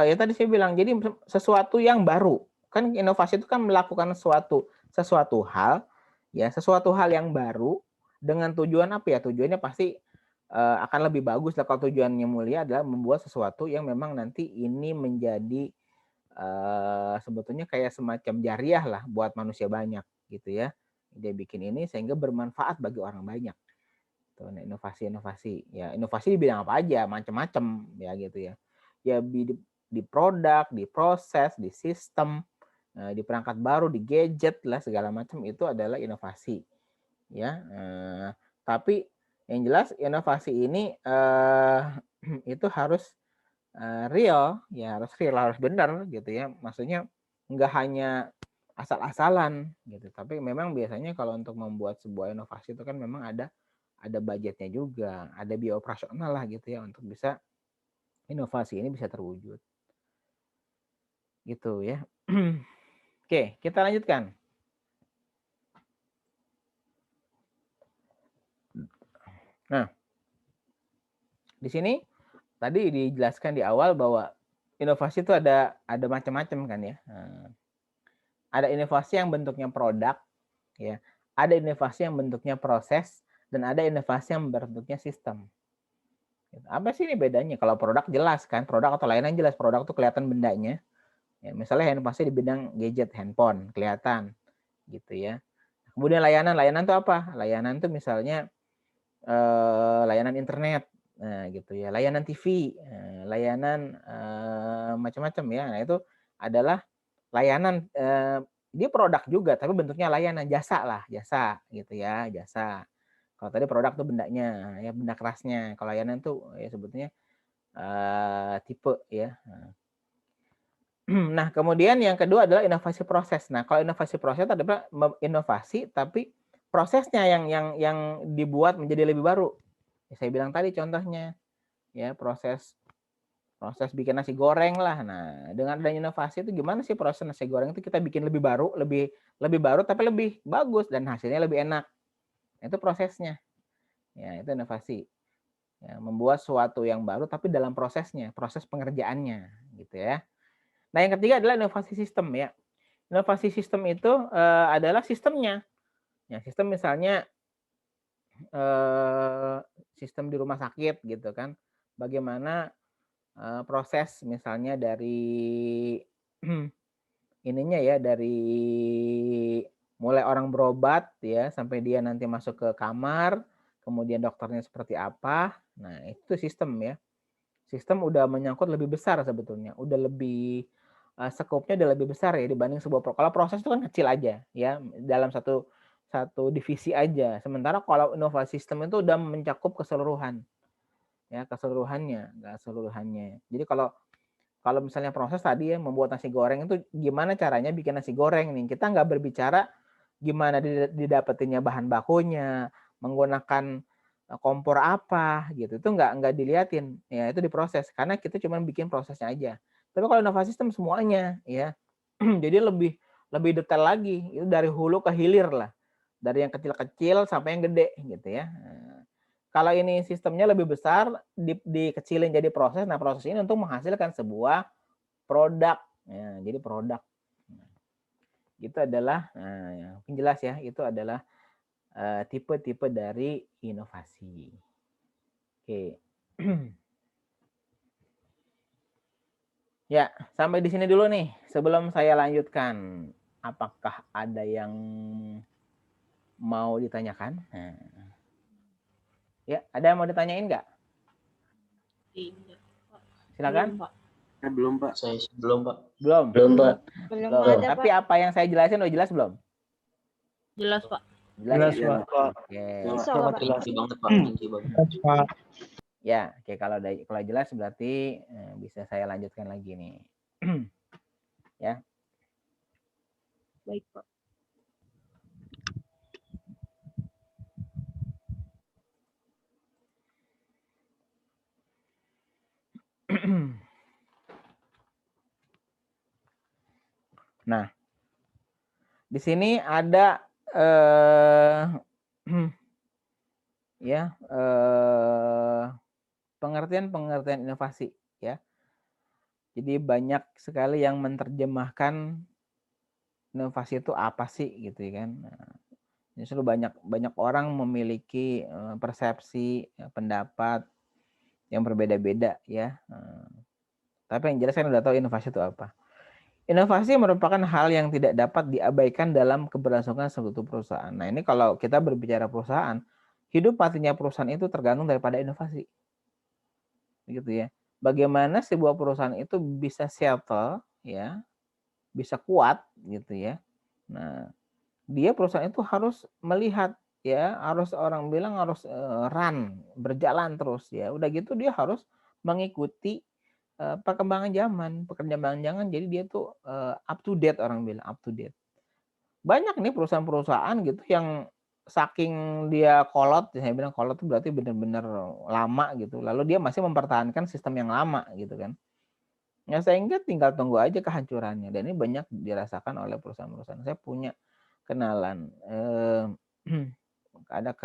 ya tadi saya bilang, jadi sesuatu yang baru. Kan inovasi itu kan melakukan sesuatu hal, ya sesuatu hal yang baru dengan tujuan apa ya? Tujuannya pasti akan lebih bagus lah kalau tujuannya mulia adalah membuat sesuatu yang memang nanti ini menjadi sebetulnya kayak semacam jariah lah buat manusia banyak gitu ya. Dia bikin ini sehingga bermanfaat bagi orang banyak. Nah, inovasi ya, inovasi di bidang apa aja, macam-macam ya gitu ya. Ya di produk, di proses, di sistem, di perangkat baru, di gadget lah segala macam itu adalah inovasi ya. Tapi yang jelas inovasi ini itu harus real ya, harus benar gitu ya. Maksudnya nggak hanya asal-asalan gitu, tapi memang biasanya kalau untuk membuat sebuah inovasi itu kan memang ada budgetnya juga, ada biaya operasional lah gitu ya untuk bisa inovasi ini bisa terwujud. Gitu ya. Oke, kita lanjutkan. Nah, di sini tadi dijelaskan di awal bahwa inovasi itu ada macam-macam kan ya. Ada inovasi yang bentuknya produk, ya. Ada inovasi yang bentuknya proses, dan ada inovasi yang bentuknya sistem. Apa sih ini bedanya? Kalau produk jelas kan, produk atau layanan jelas. Produk itu kelihatan bendanya. Ya, misalnya inovasi di bidang gadget, handphone, kelihatan gitu ya. Kemudian layanan itu apa? Layanan itu misalnya layanan internet, nah gitu ya, layanan TV, layanan macam-macam ya. Nah itu adalah layanan, dia produk juga tapi bentuknya layanan, jasa lah, jasa gitu ya, jasa. Kalau tadi produk tuh bendanya, ya benda kerasnya. Kalau layanan tuh ya sebetulnya tipe ya. Nah, kemudian yang kedua adalah inovasi proses. Nah, kalau inovasi proses adalah inovasi tapi prosesnya yang dibuat menjadi lebih baru. Ya, saya bilang tadi contohnya ya proses bikin nasi goreng lah. Nah, dengan adanya inovasi itu gimana sih proses nasi goreng itu kita bikin lebih baru, lebih baru tapi lebih bagus dan hasilnya lebih enak. Itu prosesnya. Ya, itu inovasi. Ya, membuat sesuatu yang baru tapi dalam prosesnya, proses pengerjaannya gitu ya. Nah, yang ketiga adalah inovasi sistem ya. Inovasi sistem itu adalah sistemnya. Ya, sistem misalnya sistem di rumah sakit gitu kan. Bagaimana proses misalnya dari ininya ya, dari mulai orang berobat ya sampai dia nanti masuk ke kamar, kemudian dokternya seperti apa. Nah, itu sistem ya. Sistem udah menyangkut lebih besar sebetulnya, udah lebih skopnya udah lebih besar ya dibanding sebuah kalau proses itu kan kecil aja ya dalam satu divisi aja. Sementara kalau inovasi sistem itu udah mencakup keseluruhan ya, keseluruhannya. Jadi kalau misalnya proses tadi ya membuat nasi goreng itu gimana caranya bikin nasi goreng nih, kita nggak berbicara gimana didapetinnya bahan bakunya, menggunakan kompor apa gitu, itu nggak diliatin ya, itu diproses karena kita cuma bikin prosesnya aja. Tapi kalau inovasi sistem semuanya ya jadi lebih detail lagi, itu dari hulu ke hilir lah, dari yang kecil-kecil sampai yang gede gitu ya. Kalau ini sistemnya lebih besar, dikecilin jadi proses. Nah, proses ini untuk menghasilkan sebuah produk. Ya, jadi produk. Itu adalah, mungkin jelas ya, itu adalah tipe-tipe dari inovasi. Oke. Ya, sampai di sini dulu nih. Sebelum saya lanjutkan, apakah ada yang mau ditanyakan? Ya, ada yang mau ditanyain nggak? Silakan. Belum, Pak. Saya belum, Pak. Belum, Pak. Belum belum. ada, Tapi Pak. apa yang saya jelasin udah jelas belum? Jelas, Pak. Jelas, ya, Pak. Oke. Insya Allah, Pak. Thank you banget, Pak. Thank you banget. Ya, oke, kalau jelas berarti bisa saya lanjutkan lagi nih. Ya. Baik, Pak. Nah, di sini ada ya pengertian inovasi ya. Jadi banyak sekali yang menerjemahkan inovasi itu apa sih gitu kan. Justru banyak orang memiliki persepsi pendapat yang berbeda-beda ya. Tapi yang jelas kan udah tahu inovasi itu apa. Inovasi merupakan hal yang tidak dapat diabaikan dalam keberlangsungan suatu perusahaan. Nah, ini kalau kita berbicara perusahaan, hidup matinya perusahaan itu tergantung daripada inovasi. Begitu ya. Bagaimana sebuah perusahaan itu bisa settle ya, bisa kuat gitu ya. Nah, perusahaan itu harus melihat ya, harus orang bilang harus run, berjalan terus ya. Udah gitu dia harus mengikuti perkembangan zaman, jadi dia tuh up to date, orang bilang up to date. Banyak nih perusahaan-perusahaan gitu yang saking dia kolot, saya bilang kolot itu berarti benar-benar lama gitu, lalu dia masih mempertahankan sistem yang lama gitu kan. Ya sehingga tinggal tunggu aja kehancurannya, dan ini banyak dirasakan oleh perusahaan-perusahaan. Saya punya kenalan, ada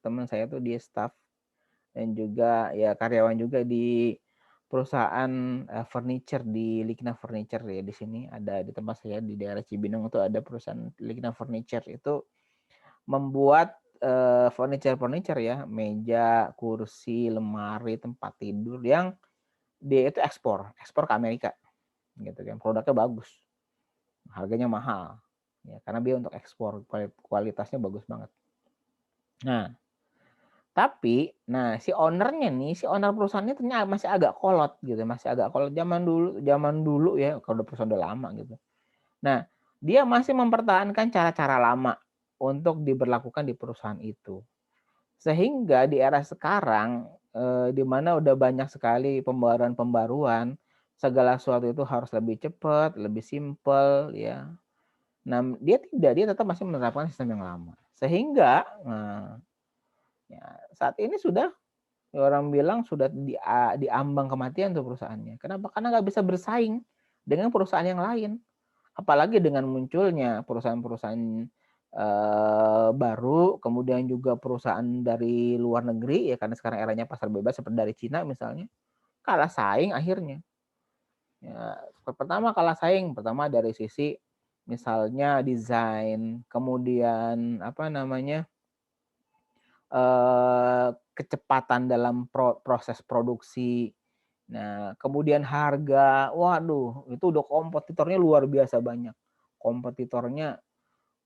teman saya tuh dia staff dan juga ya karyawan juga di perusahaan furniture di Likna Furniture ya, di sini ada di tempat saya di daerah Cibinong itu ada perusahaan Likna Furniture, itu membuat furniture ya, meja, kursi, lemari, tempat tidur yang dia itu ekspor ke Amerika gitu kan. Produknya bagus, harganya mahal ya, karena dia untuk ekspor, kualitasnya bagus banget. Nah, tapi, si owner perusahaannya ternyata masih agak kolot gitu, zaman dulu ya, kalau perusahaan udah lama gitu. Nah, dia masih mempertahankan cara-cara lama untuk diberlakukan di perusahaan itu. Sehingga di era sekarang, di mana udah banyak sekali pembaruan-pembaruan, segala sesuatu itu harus lebih cepat, lebih simpel ya. Nah, dia tetap masih menerapkan sistem yang lama. Sehingga, ya, saat ini sudah orang bilang sudah di ambang kematian tuh perusahaannya. Kenapa? Karena nggak bisa bersaing dengan perusahaan yang lain. Apalagi dengan munculnya perusahaan-perusahaan baru, kemudian juga perusahaan dari luar negeri ya, karena sekarang eranya pasar bebas seperti dari Cina misalnya, kalah saing akhirnya. Ya, pertama kalah saing, pertama dari sisi misalnya desain, kemudian apa namanya kecepatan dalam proses produksi. Nah, kemudian harga, waduh, itu udah kompetitornya luar biasa banyak. Kompetitornya,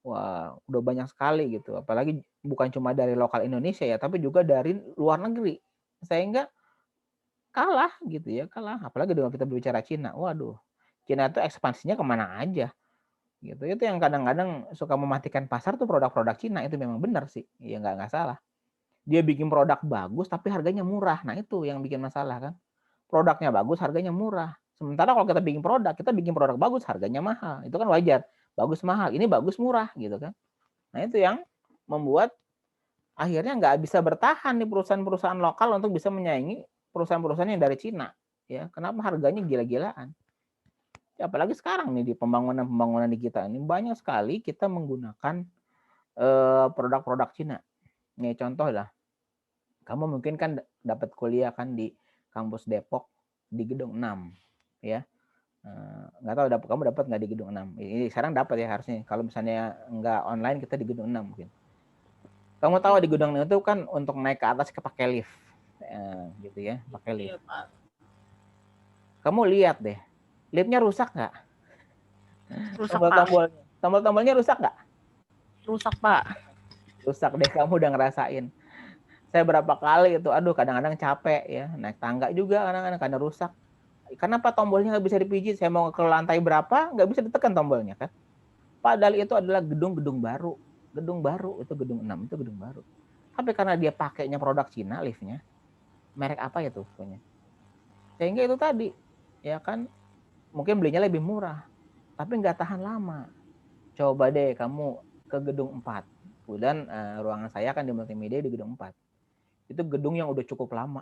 wah, udah banyak sekali gitu. Apalagi bukan cuma dari lokal Indonesia ya, tapi juga dari luar negeri. Sehingga kalah gitu ya, kalah. Apalagi kalau kita berbicara Cina, waduh, Cina itu ekspansinya kemana aja gitu. Itu yang kadang-kadang suka mematikan pasar tuh produk-produk Cina, itu memang benar sih, ya nggak salah. Dia bikin produk bagus tapi harganya murah, nah itu yang bikin masalah kan. Produknya bagus, harganya murah. Sementara kalau kita bikin produk bagus, harganya mahal, itu kan wajar. Bagus mahal, ini bagus murah gitu kan. Nah itu yang membuat akhirnya nggak bisa bertahan nih perusahaan-perusahaan lokal untuk bisa menyaingi perusahaan-perusahaan yang dari Cina. Ya, kenapa harganya gila-gilaan? Ya, apalagi sekarang nih di pembangunan di kita ini banyak sekali kita menggunakan produk-produk Cina. Nih contoh lah, kamu mungkin kan dapat kuliah kan di kampus Depok di gedung 6, ya. Nggak tahu kamu dapat nggak di gedung 6. Ini sekarang dapat ya harusnya. Kalau misalnya nggak online kita di gedung 6 mungkin. Kamu tahu di gedung 6 itu kan untuk naik ke atas pakai lift. Gitu ya, pakai lift. Iya, Pak. Kamu lihat deh, liftnya rusak nggak? Rusak, Pak. Tombol-tombolnya rusak nggak? Rusak, Pak. Rusak deh, kamu udah ngerasain. Saya berapa kali itu, aduh kadang-kadang capek ya, naik tangga juga kadang-kadang karena rusak. Kenapa tombolnya nggak bisa dipijit? Saya mau ke lantai berapa, nggak bisa ditekan tombolnya kan? Padahal itu adalah gedung-gedung baru. Gedung baru, itu gedung 6, itu gedung baru. Tapi karena dia pakainya produk Cina liftnya, merek apa ya tuh punya? Sehingga itu tadi, ya kan, mungkin belinya lebih murah, tapi nggak tahan lama. Coba deh kamu ke gedung 4. Kemudian ruangan saya kan di multimedia di gedung 4. Itu gedung yang udah cukup lama.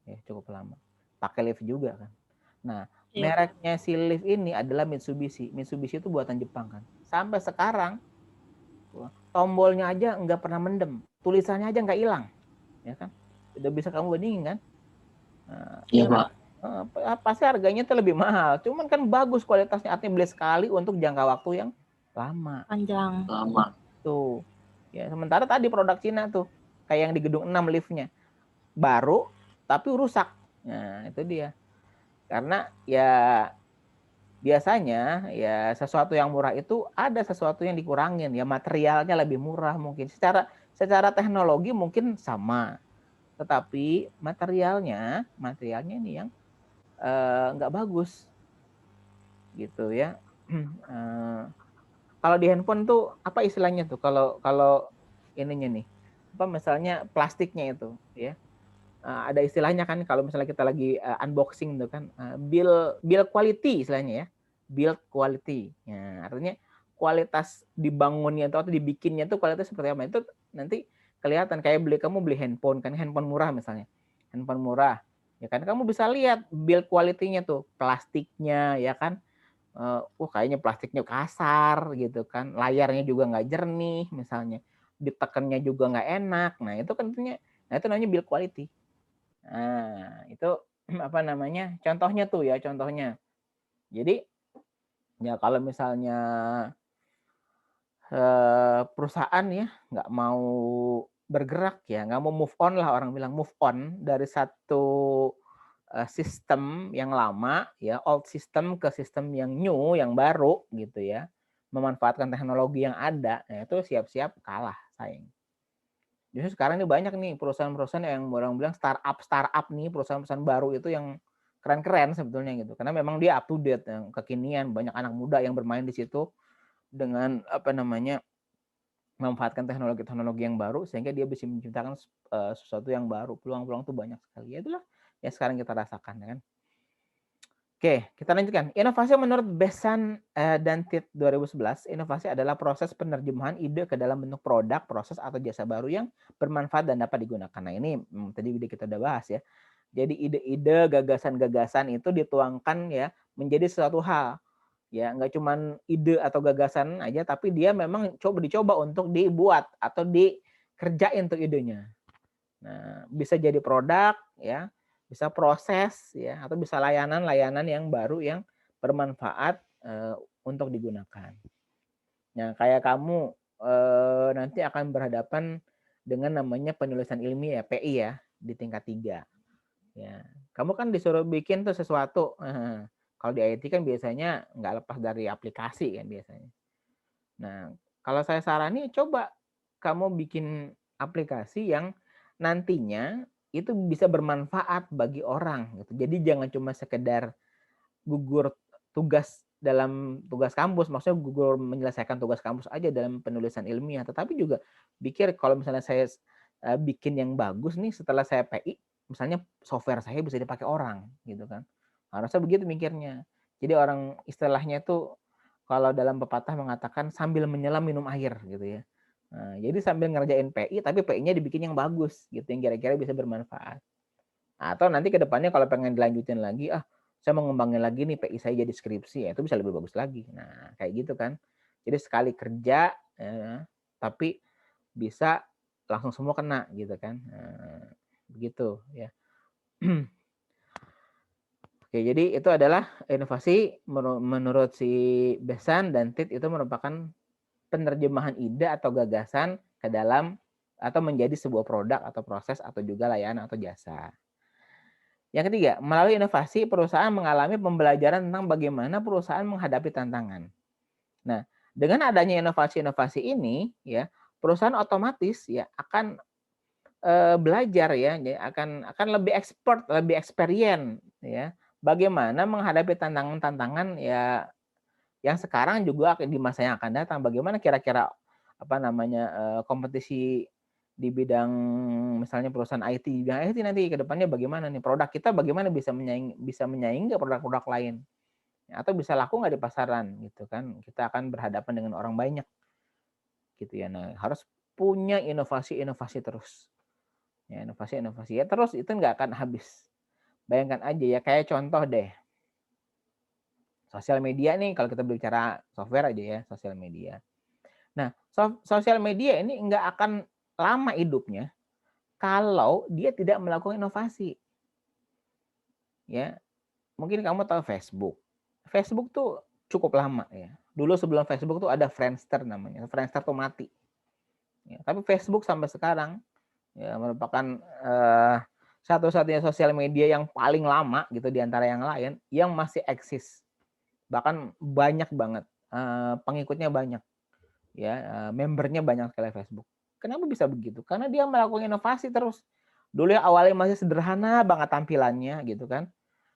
Ya, cukup lama. Pakai lift juga kan. Nah, mereknya si lift ini adalah Mitsubishi. Mitsubishi itu buatan Jepang kan. Sampai sekarang tombolnya aja nggak pernah mendem. Tulisannya aja nggak hilang. Ya kan? Udah bisa kamu bandingin kan? Iya, Pak. Pasti harganya tuh lebih mahal. Cuman kan bagus kualitasnya. Artinya beli sekali untuk jangka waktu yang lama. Panjang. Lama. Tuh. Ya, sementara tadi produk Cina tuh kayak yang di gedung 6 liftnya. Baru tapi rusak. Nah, itu dia. Karena ya biasanya ya sesuatu yang murah itu ada sesuatu yang dikurangin, ya materialnya lebih murah mungkin. Secara teknologi mungkin sama. Tetapi materialnya ini yang nggak bagus. Gitu ya. Kalau di handphone tuh apa istilahnya tuh? Kalau ininya nih. Apa misalnya plastiknya itu, ya. Ada istilahnya kan kalau misalnya kita lagi unboxing tuh kan, build quality istilahnya ya. Build quality. Ya, artinya kualitas dibangunnya atau dibikinnya tuh kualitas seperti apa, itu nanti kelihatan. Kayak kamu beli handphone kan, handphone murah misalnya. Handphone murah. Ya kan kamu bisa lihat build quality-nya tuh, plastiknya ya kan. Kayaknya plastiknya kasar gitu kan. Layarnya juga nggak jernih misalnya. Ditekannya juga nggak enak. Nah, itu kan itu namanya build quality. Nah, itu apa namanya? Contohnya tuh ya, contohnya. Jadi ya kalau misalnya perusahaan ya nggak mau bergerak ya, nggak mau move on lah, orang bilang move on dari satu sistem yang lama ya, old system ke sistem yang new, yang baru gitu ya, memanfaatkan teknologi yang ada, nah itu siap-siap kalah saing. Justru sekarang ini banyak nih perusahaan-perusahaan yang orang bilang startup nih, perusahaan-perusahaan baru itu yang keren-keren sebetulnya gitu, karena memang dia up to date, yang kekinian, banyak anak muda yang bermain di situ dengan apa namanya memanfaatkan teknologi-teknologi yang baru sehingga dia bisa menciptakan sesuatu yang baru. Peluang-peluang tuh banyak sekali. Ya itulah yang sekarang kita rasakan kan. Oke, kita lanjutkan. Inovasi menurut Besan dan Tit 2011, inovasi adalah proses penerjemahan ide ke dalam bentuk produk, proses atau jasa baru yang bermanfaat dan dapat digunakan. Nah, ini tadi kita udah bahas ya. Jadi ide-ide, gagasan-gagasan itu dituangkan ya menjadi sesuatu hal. Ya, nggak cuman ide atau gagasan aja, tapi dia memang dicoba untuk dibuat atau dikerjain tuh idenya. Nah, bisa jadi produk ya, bisa proses ya, atau bisa layanan yang baru yang bermanfaat untuk digunakan. Nah, kayak kamu nanti akan berhadapan dengan namanya penulisan ilmiah, PI ya, di tingkat 3. Ya, kamu kan disuruh bikin tuh sesuatu. Kalau di IT kan biasanya nggak lepas dari aplikasi kan biasanya. Nah, kalau saya sarani coba kamu bikin aplikasi yang nantinya itu bisa bermanfaat bagi orang gitu. Jadi jangan cuma sekedar gugur tugas dalam tugas kampus, maksudnya gugur menyelesaikan tugas kampus aja dalam penulisan ilmiah, tetapi juga pikir kalau misalnya saya bikin yang bagus nih setelah saya PI, misalnya software saya bisa dipakai orang gitu kan. Harusnya begitu mikirnya. Jadi orang istilahnya tuh kalau dalam pepatah mengatakan sambil menyelam minum air gitu ya. Nah, jadi sambil ngerjain PI tapi PI-nya dibikin yang bagus gitu yang kira-kira bisa bermanfaat. Atau nanti ke depannya kalau pengen dilanjutin lagi, saya mau ngembangin lagi nih PI saya jadi skripsi, ya itu bisa lebih bagus lagi. Nah, kayak gitu kan. Jadi sekali kerja, tapi bisa langsung semua kena gitu kan. Begitu ya. Oke, jadi itu adalah inovasi menurut si Besan dan Tit itu merupakan penerjemahan ide atau gagasan ke dalam atau menjadi sebuah produk atau proses atau juga layanan atau jasa. Yang ketiga, melalui inovasi perusahaan mengalami pembelajaran tentang bagaimana perusahaan menghadapi tantangan. Nah, dengan adanya inovasi-inovasi ini, ya perusahaan otomatis ya akan belajar ya, akan lebih expert, lebih experience ya, bagaimana menghadapi tantangan-tantangan ya yang sekarang juga di masa yang akan datang. Bagaimana kira-kira apa namanya kompetisi di bidang misalnya perusahaan IT, bidang IT nanti ke depannya bagaimana nih produk kita bagaimana bisa menyaingi nggak produk-produk lain atau bisa laku nggak di pasaran gitu kan, kita akan berhadapan dengan orang banyak gitu ya. Nah, harus punya inovasi-inovasi terus ya, inovasi-inovasi ya terus itu nggak akan habis. Bayangkan aja ya, kayak contoh deh sosial media nih, kalau kita bicara software aja ya, sosial media. Nah, sosial media ini nggak akan lama hidupnya kalau dia tidak melakukan inovasi. Ya, mungkin kamu tahu Facebook. Facebook tuh cukup lama ya. Dulu sebelum Facebook tuh ada Friendster namanya. Friendster tuh mati. Ya, tapi Facebook sampai sekarang ya merupakan satu-satunya sosial media yang paling lama gitu di antara yang lain yang masih eksis. Bahkan banyak banget pengikutnya banyak. Ya, membernya banyak sekali Facebook. Kenapa bisa begitu? Karena dia melakukan inovasi terus. Dulu yang awalnya masih sederhana banget tampilannya gitu kan.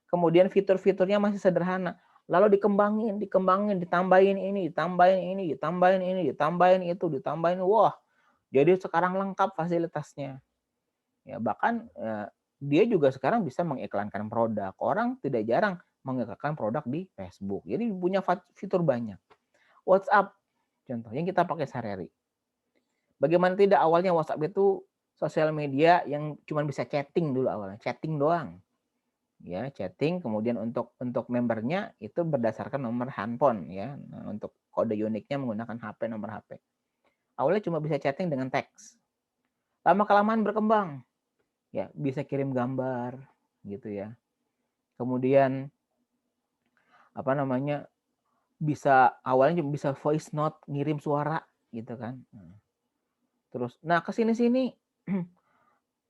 Kemudian fitur-fiturnya masih sederhana. Lalu dikembangin, ditambahin ini, ditambahin itu, ditambahin. Wah, jadi sekarang lengkap fasilitasnya. Ya, bahkan dia juga sekarang bisa mengiklankan produk. Orang tidak jarang mengiklankan produk di Facebook. Jadi punya fitur banyak. WhatsApp contoh yang kita pakai sehari-hari. Bagaimana tidak awalnya WhatsApp itu sosial media yang cuma bisa chatting dulu awalnya, chatting doang. Ya, chatting kemudian untuk membernya itu berdasarkan nomor handphone ya. Nah, untuk kode uniknya menggunakan HP, nomor HP. Awalnya cuma bisa chatting dengan teks. Lama-kelamaan berkembang. Ya, bisa kirim gambar gitu ya. Kemudian apa namanya? Bisa awalnya cuma bisa voice note, ngirim suara gitu kan. Terus, nah kesini-sini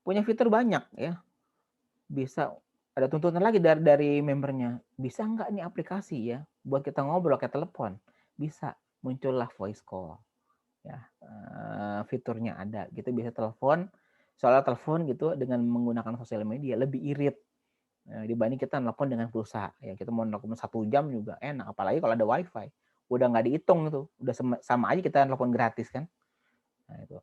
punya fitur banyak ya. Bisa ada tuntutan lagi dari membernya. Bisa nggak nih aplikasi ya buat kita ngobrol kayak telepon? Bisa, muncullah voice call. Ya, fiturnya ada. Kita bisa telepon, soalnya telepon gitu dengan menggunakan sosial media lebih irit dibanding kita nelpon dengan pulsa. Ya kita mau nelpon 1 jam juga enak, apalagi kalau ada wifi. Udah nggak dihitung itu, udah sama aja kita nelpon gratis kan. Nah, itu.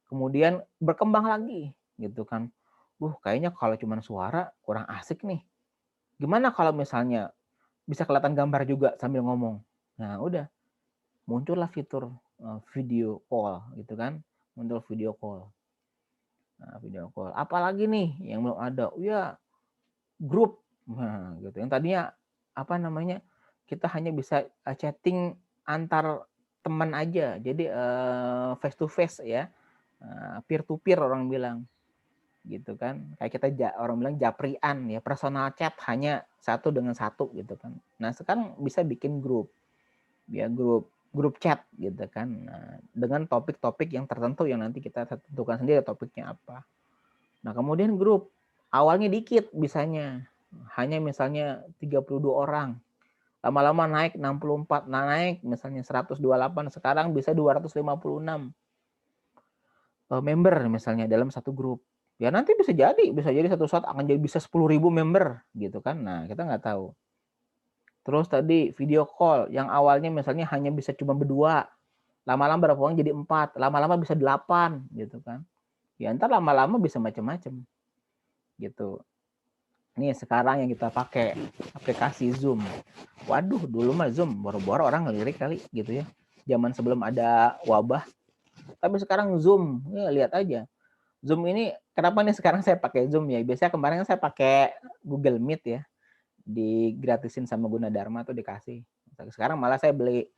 Kemudian berkembang lagi gitu kan. Kayaknya kalau cuma suara kurang asik nih. Gimana kalau misalnya bisa kelihatan gambar juga sambil ngomong. Nah, udah muncullah fitur video call gitu kan. Muncul video call. Nah, video call. Apalagi nih yang belum ada? Ya, grup. Nah, gitu. Yang tadinya apa namanya? Kita hanya bisa chatting antar teman aja. Jadi face to face ya. Peer to peer orang bilang. gitu kan. Kayak kita orang bilang japrian ya, personal chat hanya satu dengan satu gitu kan. Nah, sekarang bisa bikin grup. Ya, grup chat gitu kan. Nah, dengan topik-topik yang tertentu yang nanti kita tentukan sendiri topiknya apa. Nah, kemudian grup awalnya dikit bisanya. Hanya misalnya 32 orang. Lama-lama naik 64, naik misalnya 128, sekarang bisa 256 member misalnya dalam satu grup. Ya nanti bisa jadi satu saat akan jadi bisa 10.000 member gitu kan. Nah, kita nggak tahu. Terus tadi video call yang awalnya misalnya hanya bisa cuma berdua, lama-lama berapa orang jadi 4, lama-lama bisa 8 gitu kan. Ya ntar lama-lama bisa macam-macam gitu. Nih sekarang yang kita pakai aplikasi Zoom. Waduh, dulu mah Zoom boro-boro orang ngelirik kali gitu ya. Zaman sebelum ada wabah. Tapi sekarang Zoom, ya lihat aja. Zoom ini kenapa nih sekarang saya pakai Zoom ya? Biasanya kemarin saya pakai Google Meet ya. Digratisin sama Gunadarma tuh dikasih. Sekarang malah saya beli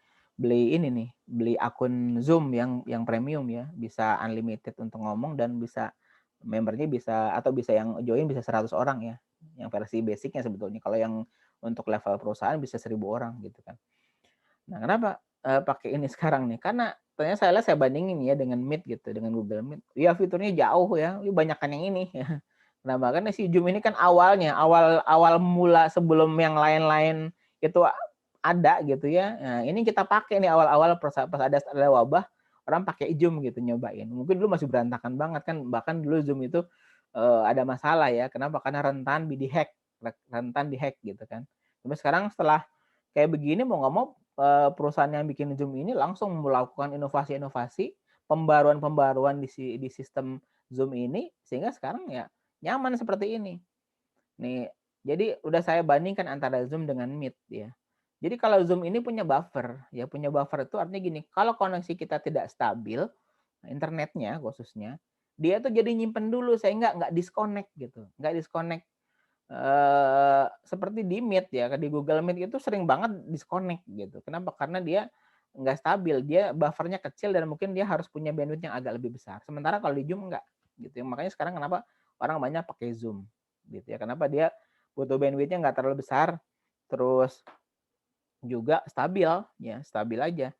ini nih, beli akun Zoom yang premium ya, bisa unlimited untuk ngomong dan bisa membernya bisa atau bisa yang join bisa 100 orang ya. Yang versi basicnya sebetulnya. Kalau yang untuk level perusahaan bisa 1.000 orang gitu kan. Nah, kenapa pakai ini sekarang nih? Karena ternyata saya bandingin ya dengan Meet gitu, dengan Google Meet. Ya fiturnya jauh ya, banyakan yang ini ya. Nah, makanya si Zoom ini kan awal mula sebelum yang lain-lain itu ada gitu ya. Nah, ini kita pakai nih awal-awal pas ada wabah, orang pakai Zoom gitu nyobain. Mungkin dulu masih berantakan banget kan, bahkan dulu Zoom itu ada masalah ya. Kenapa? Karena rentan dihack gitu kan. Tapi sekarang setelah kayak begini mau nggak mau perusahaan yang bikin Zoom ini langsung melakukan inovasi-inovasi, pembaruan-pembaruan di sistem Zoom ini sehingga sekarang ya nyaman seperti ini. Nih, jadi udah saya bandingkan antara Zoom dengan Meet ya. Jadi kalau Zoom ini punya buffer, ya punya buffer itu artinya gini, kalau koneksi kita tidak stabil, internetnya khususnya, dia tuh jadi nyimpen dulu sehingga nggak disconnect gitu, nggak disconnect seperti di Meet ya, di Google Meet itu sering banget disconnect gitu. Kenapa? Karena dia nggak stabil, dia buffernya kecil dan mungkin dia harus punya bandwidth yang agak lebih besar. Sementara kalau di Zoom enggak gitu. Makanya sekarang kenapa orang banyak pakai Zoom gitu ya. Kenapa dia butuh bandwidthnya nggak terlalu besar, terus juga stabil ya, stabil aja.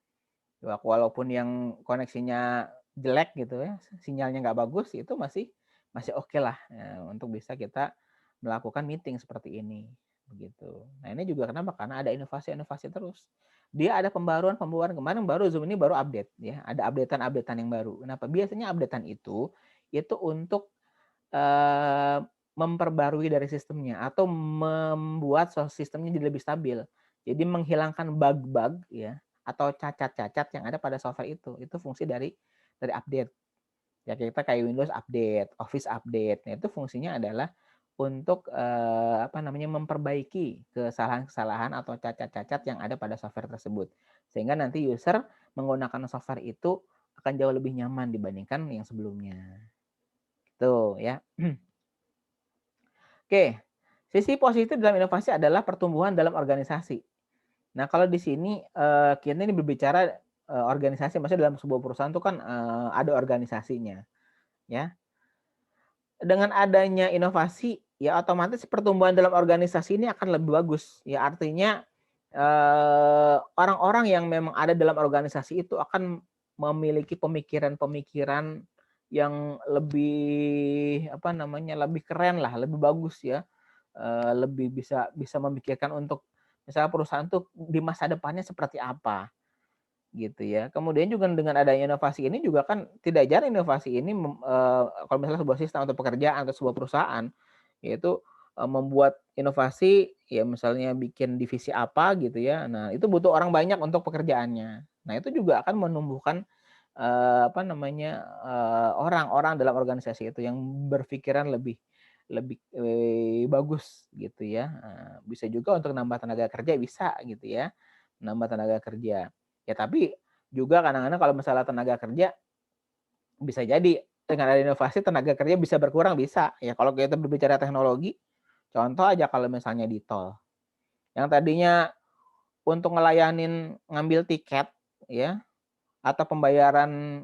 Walaupun yang koneksinya jelek gitu ya, sinyalnya nggak bagus, itu masih oke lah ya, untuk bisa kita melakukan meeting seperti ini begitu. Nah, ini juga kenapa? Karena ada inovasi-inovasi terus. Dia ada pembaruan kemarin baru Zoom ini baru update ya, ada updatean yang baru. Kenapa? Biasanya updatean itu untuk memperbarui dari sistemnya atau membuat sistemnya jadi lebih stabil. Jadi menghilangkan bug-bug ya atau cacat-cacat yang ada pada software itu. Itu fungsi dari update. Ya kita kayak Windows update, Office update. Nah, itu fungsinya adalah untuk memperbaiki kesalahan-kesalahan atau cacat-cacat yang ada pada software tersebut. Sehingga nanti user menggunakan software itu akan jauh lebih nyaman dibandingkan yang sebelumnya. Gitu ya. Oke. Sisi positif dalam inovasi adalah pertumbuhan dalam organisasi. Nah, kalau di sini kita ini berbicara organisasi, maksudnya dalam sebuah perusahaan itu kan ada organisasinya, ya. Dengan adanya inovasi, ya otomatis pertumbuhan dalam organisasi ini akan lebih bagus. Ya artinya orang-orang yang memang ada dalam organisasi itu akan memiliki pemikiran-pemikiran yang lebih lebih keren lah, lebih bagus ya, lebih bisa memikirkan untuk misalnya perusahaan tuh di masa depannya seperti apa gitu ya. Kemudian juga dengan adanya inovasi ini juga kan tidak jarang inovasi ini kalau misalnya sebuah sistem atau pekerjaan atau sebuah perusahaan yaitu membuat inovasi ya misalnya bikin divisi apa gitu ya. Nah, itu butuh orang banyak untuk pekerjaannya. Nah, itu juga akan menumbuhkan orang-orang dalam organisasi itu yang berpikiran lebih bagus gitu ya. Bisa juga untuk nambah tenaga kerja bisa gitu ya. Nambah tenaga kerja. Ya tapi juga kadang-kadang kalau misalnya tenaga kerja bisa jadi dengan ada inovasi tenaga kerja bisa berkurang bisa. Ya kalau kita berbicara teknologi, contoh aja kalau misalnya di tol. Yang tadinya untuk ngelayanin ngambil tiket ya atau pembayaran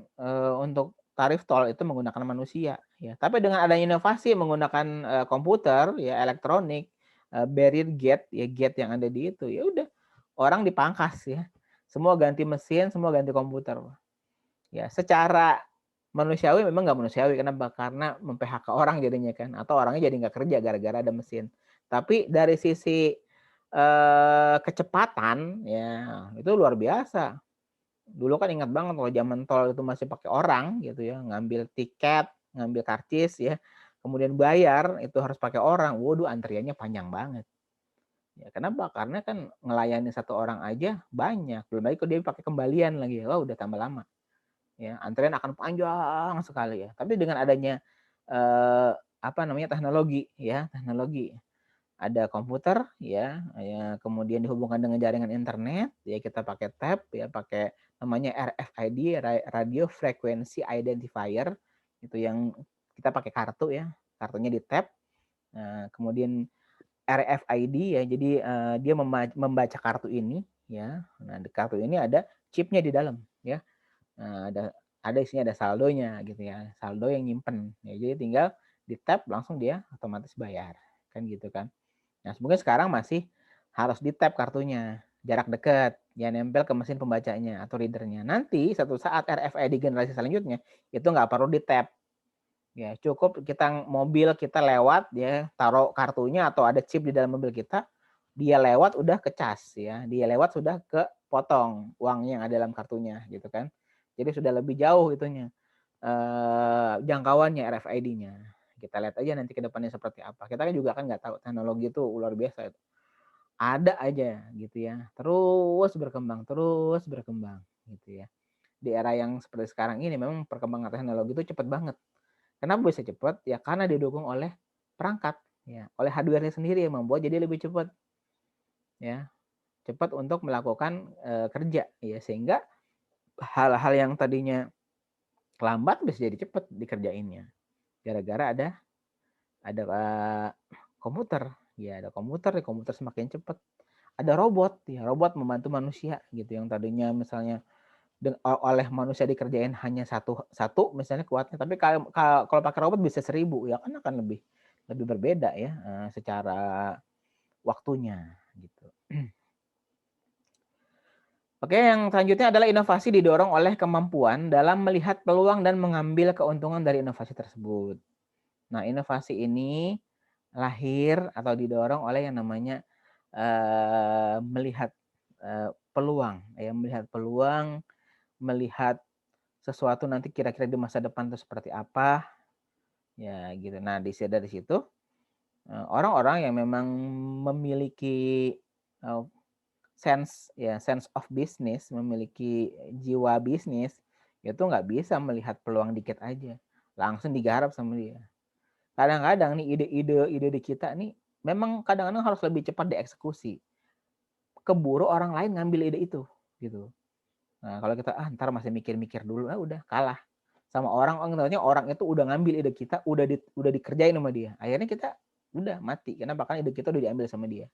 untuk tarif tol itu menggunakan manusia, ya. Tapi dengan adanya inovasi menggunakan komputer, ya elektronik, barrier gate, ya gate yang ada di itu, ya udah orang dipangkas ya. Semua ganti mesin, semua ganti komputer. Ya, secara manusiawi memang nggak manusiawi. Kenapa? Karena mem-PHK orang jadinya kan, atau orangnya jadi nggak kerja gara-gara ada mesin. Tapi dari sisi kecepatan, ya itu luar biasa. Dulu kan ingat banget kalau zaman tol itu masih pakai orang gitu ya, ngambil tiket, ngambil karcis ya, kemudian bayar itu harus pakai orang. Waduh, antriannya panjang banget. Ya, kenapa? Karena kan ngelayani satu orang aja banyak, belum lagi kalau dia pakai kembalian lagi, wah udah tambah lama. Ya, antrian akan panjang sekali ya. Tapi dengan adanya apa namanya teknologi ya, teknologi. Ada komputer ya, ya kemudian dihubungkan dengan jaringan internet, ya kita pakai tab ya, pakai namanya RFID, Radio Frequency Identifier, itu yang kita pakai kartu ya, kartunya di tab. Nah, kemudian RFID ya, jadi dia membaca kartu ini ya. Nah, di kartu ini ada chipnya di dalam ya. Nah, ada isinya, ada saldonya gitu ya, saldo yang nyimpen. Ya, jadi tinggal di tap langsung dia otomatis bayar kan gitu kan. Nah, mungkin sekarang masih harus di tap kartunya, jarak dekat, ya nempel ke mesin pembacanya atau readernya. Nanti satu saat RFID generasi selanjutnya itu nggak perlu di tap. Ya, cukup kita mobil kita lewat ya, taruh kartunya atau ada chip di dalam mobil kita, dia lewat udah kecas ya, dia lewat sudah kepotong uangnya yang ada dalam kartunya gitu kan. Jadi sudah lebih jauh itunya jangkauannya RFID-nya. Kita lihat aja nanti ke depannya seperti apa. Kita kan juga kan nggak tahu, teknologi itu luar biasa itu. Ada aja gitu ya. Terus berkembang gitu ya. Di era yang seperti sekarang ini memang perkembangan teknologi itu cepat banget. Kenapa bisa cepat? Ya karena didukung oleh perangkat, ya, oleh hardware-nya sendiri yang membuat jadi lebih cepat, ya, cepat untuk melakukan kerja, ya, sehingga hal-hal yang tadinya lambat bisa jadi cepat dikerjainnya, gara-gara ada komputer, ya, ada komputer semakin cepat, ada robot, ya, robot membantu manusia gitu, yang tadinya misalnya oleh manusia dikerjain hanya satu misalnya kuatnya, tapi kalau pakai robot bisa 1000 ya kan akan lebih berbeda ya secara waktunya gitu. Oke, yang selanjutnya adalah inovasi didorong oleh kemampuan dalam melihat peluang dan mengambil keuntungan dari inovasi tersebut. Nah, inovasi ini lahir atau didorong oleh yang namanya melihat peluang, ya, melihat peluang, melihat sesuatu nanti kira-kira di masa depan itu seperti apa, ya gitu. Nah, dari situ orang-orang yang memang memiliki sense of business, memiliki jiwa bisnis, itu nggak bisa melihat peluang dikit aja, langsung digarap sama dia. Kadang-kadang nih ide di kita nih memang kadang-kadang harus lebih cepat dieksekusi. Keburu orang lain ngambil ide itu, gitu. Nah, kalau kita ntar masih mikir-mikir dulu, udah kalah sama orang orang itu udah ngambil ide kita, udah dikerjain sama dia. Akhirnya kita udah mati. Kenapa? Karena ide kita udah diambil sama dia.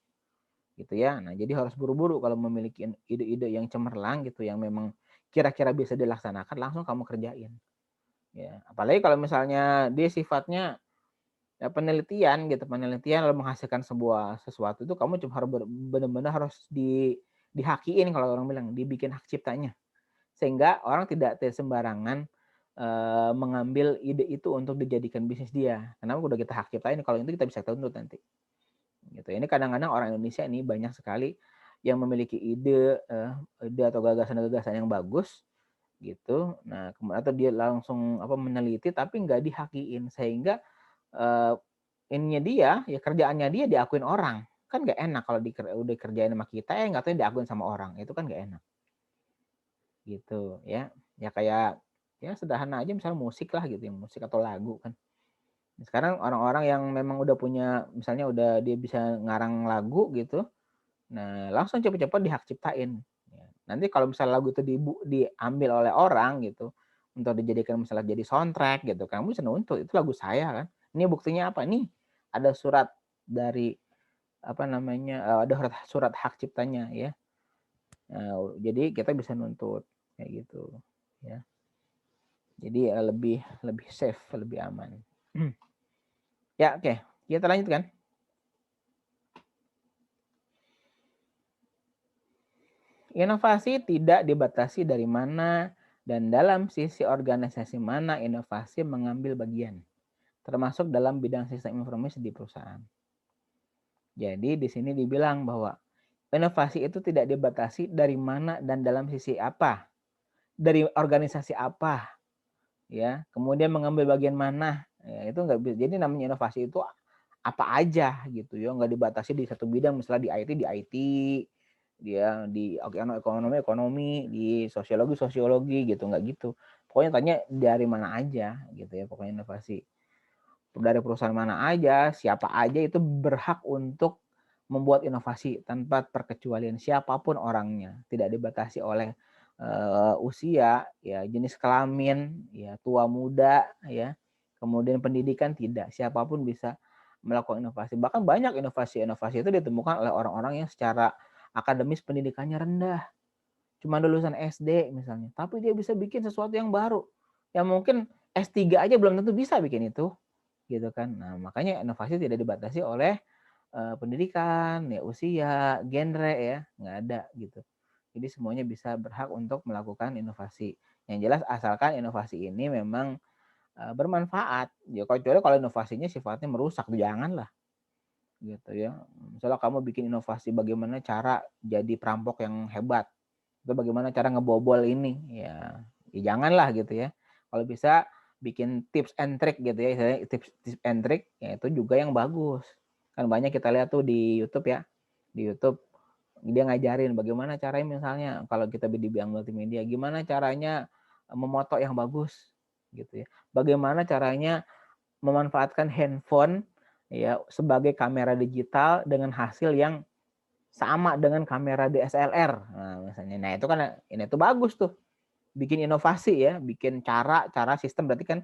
Gitu ya. Nah, jadi harus buru-buru kalau memiliki ide-ide yang cemerlang gitu, yang memang kira-kira bisa dilaksanakan, langsung kamu kerjain. Ya, apalagi kalau misalnya dia sifatnya ya penelitian gitu, penelitian lalu menghasilkan sesuatu itu kamu cuma harus benar-benar harus dihakiin kalau orang bilang, dibikin hak ciptanya. Sehingga orang tidak sembarangan mengambil ide itu untuk dijadikan bisnis dia. Kenapa udah kita hak ciptain, kalau itu kita bisa tuntut nanti. Gitu. Ini kadang-kadang orang Indonesia ini banyak sekali yang memiliki ide atau gagasan-gagasan yang bagus gitu. Nah, kemudian atau dia langsung meneliti tapi nggak dihakiin, sehingga ininya dia, ya kerjaannya dia diakuin orang. Kan nggak enak kalau udah kerjain sama kita, nggak tahu diakuin sama orang. Itu kan nggak enak. Gitu ya. Ya kayak ya sederhana aja misalnya musik lah gitu, musik atau lagu kan. Sekarang orang-orang yang memang udah punya, misalnya udah dia bisa ngarang lagu gitu, nah langsung cepet-cepet dihak ciptain. Nanti kalau misalnya lagu itu diambil oleh orang gitu, untuk dijadikan misalnya jadi soundtrack gitu, kamu bisa nuntut, itu lagu saya kan. Ini buktinya apa nih? Ada surat dari ada surat hak ciptanya ya. Nah, jadi kita bisa nuntut kayak gitu ya. Jadi lebih safe, lebih aman. Ya, oke. Kita lanjutkan. Inovasi tidak dibatasi dari mana dan dalam sisi organisasi mana inovasi mengambil bagian, termasuk dalam bidang sistem informasi di perusahaan. Jadi di sini dibilang bahwa inovasi itu tidak dibatasi dari mana dan dalam sisi apa, dari organisasi apa, ya. Kemudian mengambil bagian mana, ya, itu nggak bisa. Jadi namanya inovasi itu apa aja gitu ya, nggak dibatasi di satu bidang, misalnya di IT, dia di ekonomi, di sosiologi gitu, nggak gitu. Pokoknya tanya dari mana aja gitu ya, pokoknya inovasi. Dari perusahaan mana aja, siapa aja itu berhak untuk membuat inovasi tanpa perkecualian siapapun orangnya, tidak dibatasi oleh usia, ya, jenis kelamin, ya, tua muda, ya, kemudian pendidikan, tidak, siapapun bisa melakukan inovasi. Bahkan banyak inovasi-inovasi itu ditemukan oleh orang-orang yang secara akademis pendidikannya rendah, cuma lulusan SD misalnya, tapi dia bisa bikin sesuatu yang baru, yang mungkin S3 aja belum tentu bisa bikin itu, gitu kan. Nah, makanya inovasi tidak dibatasi oleh pendidikan, ya, usia, genre, ya, nggak ada gitu. Jadi semuanya bisa berhak untuk melakukan inovasi. Yang jelas asalkan inovasi ini memang bermanfaat. Ya, kecuali kalau inovasinya sifatnya merusak, janganlah gitu ya. Misalnya kamu bikin inovasi bagaimana cara jadi perampok yang hebat, atau bagaimana cara ngebobol ini, ya janganlah gitu ya. Kalau bisa bikin tips and trick gitu ya, tips and trick, ya itu juga yang bagus. Kan banyak kita lihat tuh di YouTube ya. Di YouTube dia ngajarin bagaimana caranya, misalnya kalau kita di bidang multimedia, gimana caranya memoto yang bagus gitu ya. Bagaimana caranya memanfaatkan handphone ya sebagai kamera digital dengan hasil yang sama dengan kamera DSLR. Nah, misalnya. Nah, itu kan ini tuh bagus tuh. Bikin inovasi ya, bikin cara sistem, berarti kan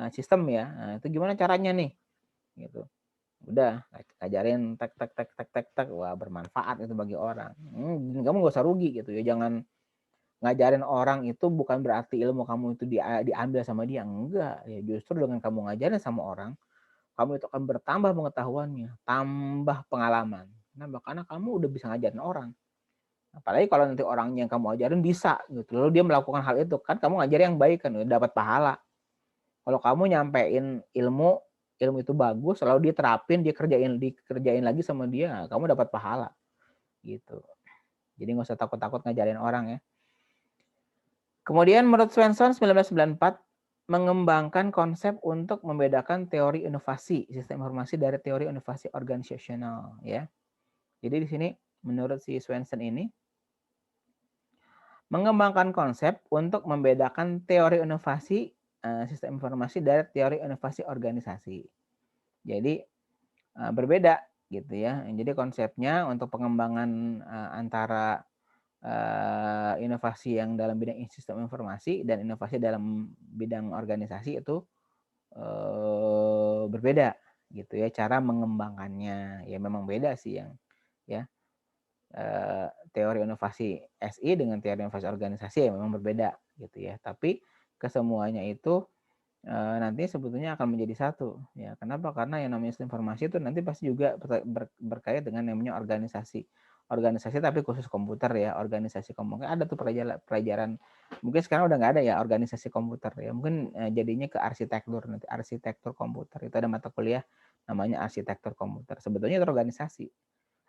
sistem ya. Nah, itu gimana caranya nih? Gitu. Udah ajarin tek, wah bermanfaat itu bagi orang. Kamu gak usah rugi gitu ya. Jangan ngajarin orang itu bukan berarti ilmu kamu itu diambil sama dia. Enggak, ya justru dengan kamu ngajarin sama orang, kamu itu akan bertambah pengetahuannya, tambah pengalaman. Kenapa? Karena kamu udah bisa ngajarin orang. Apalagi kalau nanti orangnya yang kamu ajarin bisa gitu, lalu dia melakukan hal itu, kan kamu ngajarin yang baik kan, dapat pahala. Kalau kamu nyampein ilmu itu bagus, lalu dia terapin, dikerjain lagi sama dia, kamu dapat pahala gitu. Jadi nggak usah takut-takut ngajarin orang ya. Kemudian menurut Swenson 1994 mengembangkan konsep untuk membedakan teori inovasi sistem informasi dari teori inovasi organisasional ya. Jadi di sini menurut si Swenson ini mengembangkan konsep untuk membedakan teori inovasi sistem informasi dari teori inovasi organisasi. Jadi berbeda gitu ya. Jadi konsepnya untuk pengembangan antara inovasi yang dalam bidang sistem informasi dan inovasi dalam bidang organisasi itu berbeda gitu ya, cara mengembangkannya ya memang beda sih yang ya. Teori inovasi SI dengan teori inovasi organisasi ya memang berbeda gitu ya, tapi kesemuanya itu nanti sebetulnya akan menjadi satu ya. Kenapa? Karena yang namanya sistem informasi itu nanti pasti juga berkait dengan namanya organisasi tapi khusus komputer ya. Organisasi komputer ada tuh pelajaran mungkin sekarang udah nggak ada ya organisasi komputer ya, mungkin jadinya ke arsitektur, nanti arsitektur komputer itu ada mata kuliah namanya arsitektur komputer. Sebetulnya itu organisasi.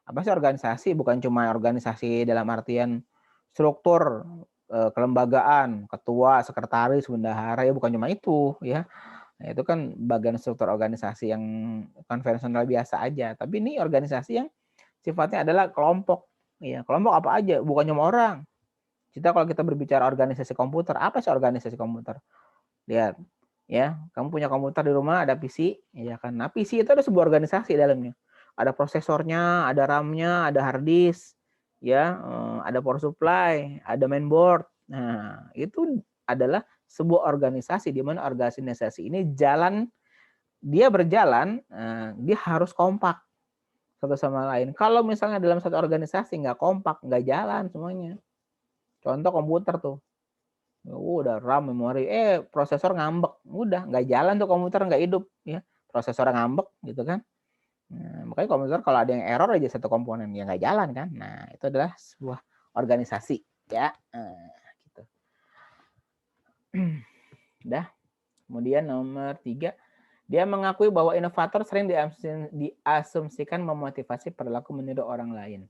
Apa sih organisasi? Bukan cuma organisasi dalam artian struktur kelembagaan, ketua, sekretaris, bendahara, ya bukan cuma itu ya. Nah, itu kan bagian struktur organisasi yang konvensional biasa aja. Tapi ini organisasi yang sifatnya adalah kelompok. Ya, kelompok apa aja, bukan cuma orang. Kalau kita berbicara organisasi komputer, apa sih organisasi komputer? Lihat, ya, kamu punya komputer di rumah, ada PC, ya kan? Nah, PC itu ada sebuah organisasi dalamnya. Ada prosesornya, ada RAM-nya, ada hard disk, ya, ada power supply, ada mainboard. Nah, itu adalah sebuah organisasi di mana organisasi ini berjalan, dia harus kompak satu sama lain. Kalau misalnya dalam satu organisasi nggak kompak, nggak jalan semuanya. Contoh komputer tuh. Udah RAM, memori, prosesor ngambek, udah nggak jalan tuh komputer, nggak hidup ya. Prosesor ngambek gitu kan. Nah, makanya komputer kalau ada yang error aja satu komponen ya nggak jalan kan. Nah, itu adalah sebuah organisasi ya. Gitu. Udah. Kemudian nomor 3, dia mengakui bahwa inovator sering diasumsikan memotivasi perilaku meniru orang lain.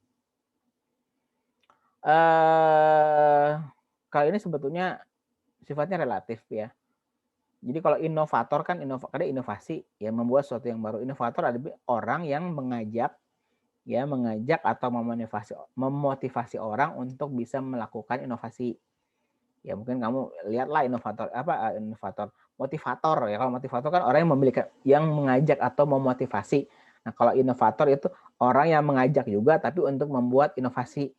Kalau ini sebetulnya sifatnya relatif ya. Jadi kalau inovator kan ada inovasi ya, membuat sesuatu yang baru. Inovator ada orang yang mengajak atau memotivasi orang untuk bisa melakukan inovasi. Ya mungkin kamu lihatlah motivator ya. Kalau motivator kan orang yang mengajak atau memotivasi. Nah, kalau inovator itu orang yang mengajak juga tapi untuk membuat inovasi.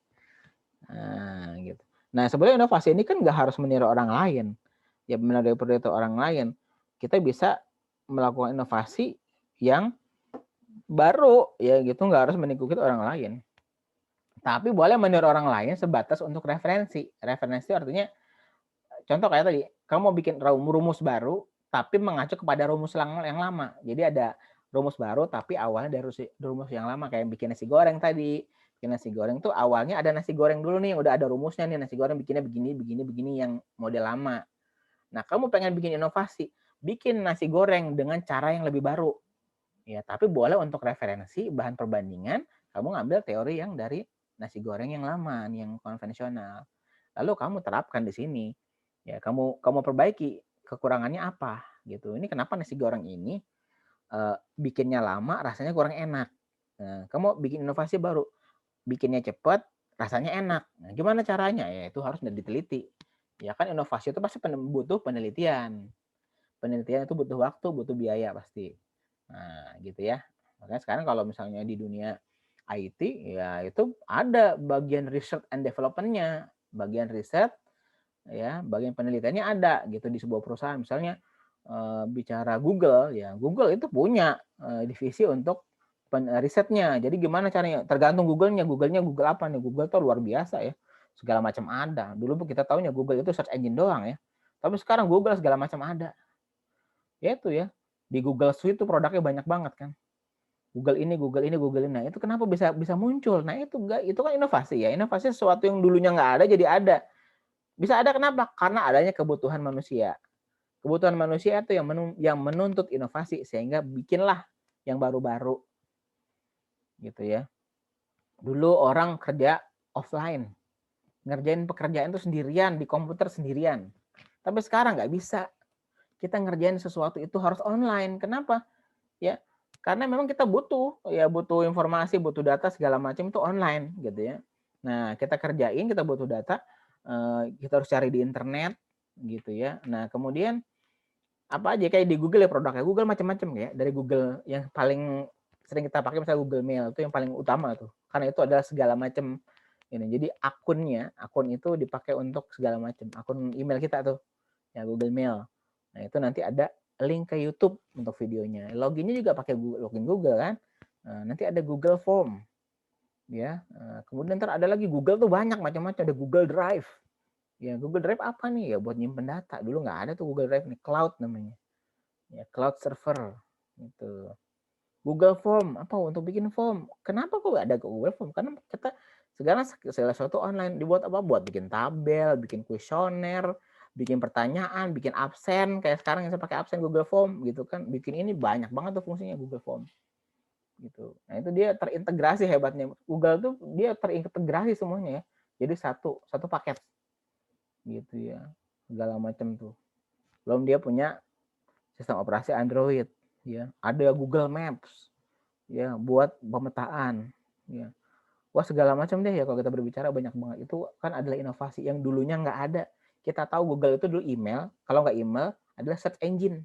Nah, gitu. Nah, sebenarnya inovasi ini kan nggak harus meniru orang lain. Ya meniru orang lain. Kita bisa melakukan inovasi yang baru ya gitu, nggak harus mengikuti orang lain. Tapi boleh meniru orang lain sebatas untuk referensi. Referensi artinya contoh kayak tadi, kamu mau bikin rumus baru tapi mengacu kepada rumus yang lama. Jadi ada rumus baru tapi awalnya dari rumus yang lama, kayak bikin nasi goreng tadi. Bikin nasi goreng tuh awalnya ada nasi goreng dulu nih, udah ada rumusnya nih, nasi goreng bikinnya begini yang model lama. Nah, kamu pengen bikin inovasi, bikin nasi goreng dengan cara yang lebih baru. Ya, tapi boleh untuk referensi bahan perbandingan, kamu ngambil teori yang dari nasi goreng yang lama, yang konvensional. Lalu kamu terapkan di sini. Ya, kamu perbaiki kekurangannya apa gitu. Ini kenapa nasi goreng ini bikinnya lama, rasanya kurang enak. Nah, kamu bikin inovasi baru, bikinnya cepat, rasanya enak. Nah, gimana caranya? Ya itu harus diteliti. Ya kan inovasi itu pasti butuh penelitian. Penelitian itu butuh waktu, butuh biaya pasti. Nah, gitu ya. Makanya sekarang kalau misalnya di dunia IT, ya itu ada bagian research and development-nya. Bagian riset, ya, bagian penelitiannya ada gitu di sebuah perusahaan. Misalnya bicara Google, ya Google itu punya divisi untuk risetnya. Jadi gimana caranya? Tergantung Google-nya. Google-nya Google apa nih? Google tuh luar biasa ya. Segala macam ada. Dulu kita tahunya Google itu search engine doang ya. Tapi sekarang Google segala macam ada. Ya itu ya. Di Google Suite tuh produknya banyak banget kan. Google ini. Nah, itu kenapa bisa muncul? Nah, itu kan inovasi ya. Inovasi sesuatu yang dulunya nggak ada jadi ada. Bisa ada kenapa? Karena adanya kebutuhan manusia. Kebutuhan manusia itu yang menuntut inovasi sehingga bikinlah yang baru-baru. Gitu ya. Dulu orang kerja offline. Ngerjain pekerjaan itu sendirian, di komputer sendirian. Tapi sekarang nggak bisa. Kita ngerjain sesuatu itu harus online. Kenapa? Ya, karena memang kita butuh informasi, butuh data segala macam itu online gitu ya. Nah, kita kerjain, kita butuh data, kita harus cari di internet gitu ya. Nah, kemudian apa aja kayak di Google ya, produknya Google macam-macam ya. Dari Google yang paling sering kita pakai misalnya Google Mail itu yang paling utama tuh. Karena itu adalah segala macam ini. Jadi akun itu dipakai untuk segala macam. Akun email kita tuh ya Google Mail. Nah, itu nanti ada link ke YouTube untuk videonya. Loginnya juga pakai login Google kan. Nah, nanti ada Google Form. Ya. Kemudian ntar ada lagi Google tuh banyak macam-macam, ada Google Drive. Ya, Google Drive apa nih? Ya buat nyimpen data. Dulu nggak ada tuh Google Drive nih, cloud namanya. Ya, cloud server gitu. Google Form apa untuk bikin form? Kenapa kok ada Google Form? Karena kita segala sesuatu online. Dibuat apa? Buat bikin tabel, bikin kuesioner, bikin pertanyaan, bikin absen. Kayak sekarang yang saya pakai absen Google Form gitu kan. Bikin ini banyak banget tuh fungsinya Google Form. Gitu. Nah, itu dia terintegrasi hebatnya. Google tuh dia terintegrasi semuanya ya. Jadi satu paket. Gitu ya. Segala macam tuh. Belum dia punya sistem operasi Android ya. Ada Google Maps ya buat pemetaan ya. Wah, segala macam deh ya kalau kita berbicara banyak banget. Itu kan adalah inovasi yang dulunya nggak ada. Kita tahu Google itu dulu email, kalau nggak email adalah search engine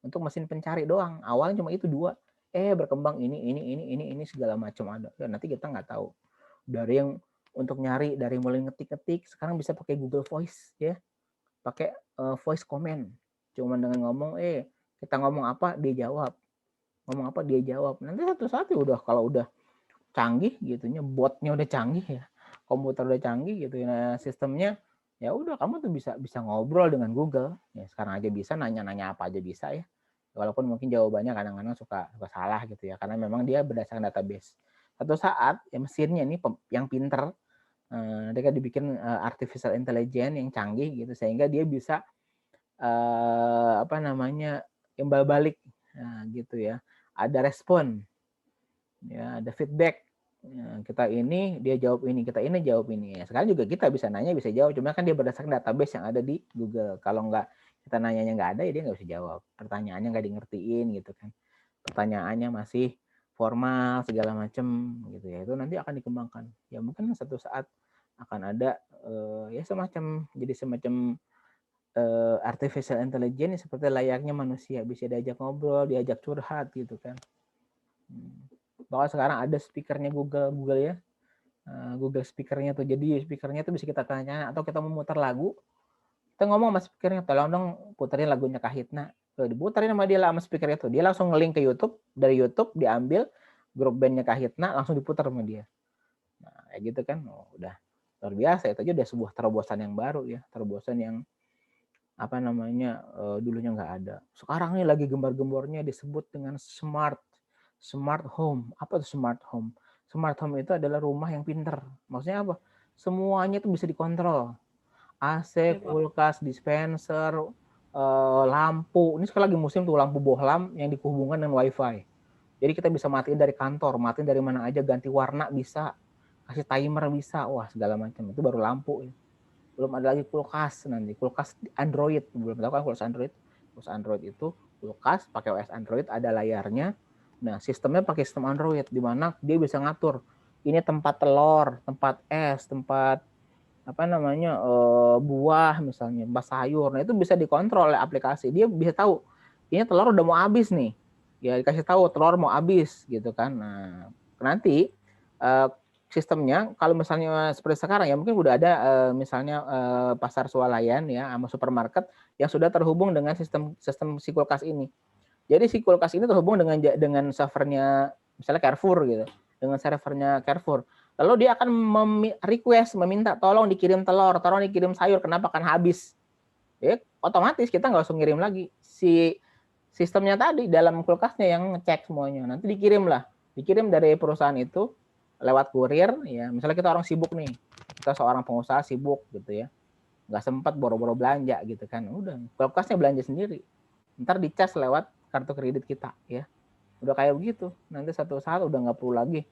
untuk mesin pencari doang. Awalnya cuma itu dua. Berkembang ini segala macam ada. Ya, nanti kita nggak tahu. Dari yang untuk nyari, dari mulai ngetik-ngetik, sekarang bisa pakai Google Voice ya. Pakai voice comment. Cuman dengan ngomong, kita ngomong apa, dia jawab. Ngomong apa, dia jawab. Nanti satu-satu kalau udah canggih gitunya, botnya udah canggih ya, komputer udah canggih gitu. Nah, sistemnya Ya udah, kamu tuh bisa ngobrol dengan Google. Ya sekarang aja bisa, nanya-nanya apa aja bisa ya. Walaupun mungkin jawabannya kadang-kadang suka salah gitu ya, karena memang dia berdasarkan database. Satu saat ya mesinnya ini yang pinter, dia dibikin artificial intelligence yang canggih gitu, sehingga dia bisa imbal balik, nah, gitu ya. Ada respon, ya ada feedback. Ya, kita ini dia jawab ini, kita ini jawab ini. Ya, sekarang juga kita bisa nanya, bisa jawab. Cuma kan dia berdasarkan database yang ada di Google. Kalau nggak kita nanyanya nggak ada, ya dia nggak bisa jawab. Pertanyaannya nggak di ngertiin gitu kan. Pertanyaannya masih formal segala macam gitu ya. Itu nanti akan dikembangkan. Ya mungkin satu saat akan ada ya semacam artificial intelligence seperti layaknya manusia, bisa diajak ngobrol, diajak curhat gitu kan. Bahkan sekarang ada speakernya Google ya, Google speakernya tuh, jadi speakernya tuh bisa kita tanya, atau kita mau muter lagu, kita ngomong sama speakernya, tolong dong puterin lagunya Kahitna, diputerin sama dia lah sama speaker itu, dia langsung nge-link ke YouTube, dari YouTube diambil grup bandnya Kahitna, langsung diputar sama dia. Nah kayak gitu kan, udah luar biasa. Itu aja udah sebuah terobosan yang baru ya, terobosan yang dulunya nggak ada. Sekarang nih lagi gembar-gembornya disebut dengan smart home. Apa itu smart home? Smart home itu adalah rumah yang pinter. Maksudnya apa? Semuanya itu bisa dikontrol. AC, kulkas, dispenser, lampu. Ini sekarang lagi musim tuh lampu bohlam yang dihubungkan dengan wifi. Jadi kita bisa matiin dari kantor, matiin dari mana aja, ganti warna bisa, kasih timer bisa, wah segala macam. Itu baru lampu. Belum ada lagi kulkas, nanti kulkas Android, belum tahu kan kulkas Android itu kulkas pakai OS Android, ada layarnya. Nah sistemnya pakai sistem Android, di mana dia bisa ngatur ini tempat telur, tempat es, tempat buah misalnya, tempat sayur. Nah itu bisa dikontrol oleh aplikasi. Dia bisa tahu ini telur udah mau habis nih, ya dikasih tahu telur mau habis gitu kan. Nah nanti sistemnya kalau misalnya seperti sekarang ya mungkin udah ada misalnya pasar swalayan ya sama supermarket yang sudah terhubung dengan sistem si kulkas ini. Jadi si kulkas ini terhubung dengan servernya misalnya Carrefour gitu, dengan servernya Carrefour. Lalu dia akan request, meminta tolong dikirim telur, tolong dikirim sayur, kenapa kan habis. Ya, otomatis kita nggak usah ngirim lagi. Si sistemnya tadi dalam kulkasnya yang ngecek semuanya. Nanti dikirim dari perusahaan itu lewat kurir ya. Misalnya kita orang sibuk nih, kita seorang pengusaha sibuk gitu ya, nggak sempat boro-boro belanja gitu kan, udah kulkasnya belanja sendiri, ntar dicas lewat kartu kredit kita ya. Udah kayak begitu, nanti satu saat udah nggak perlu lagi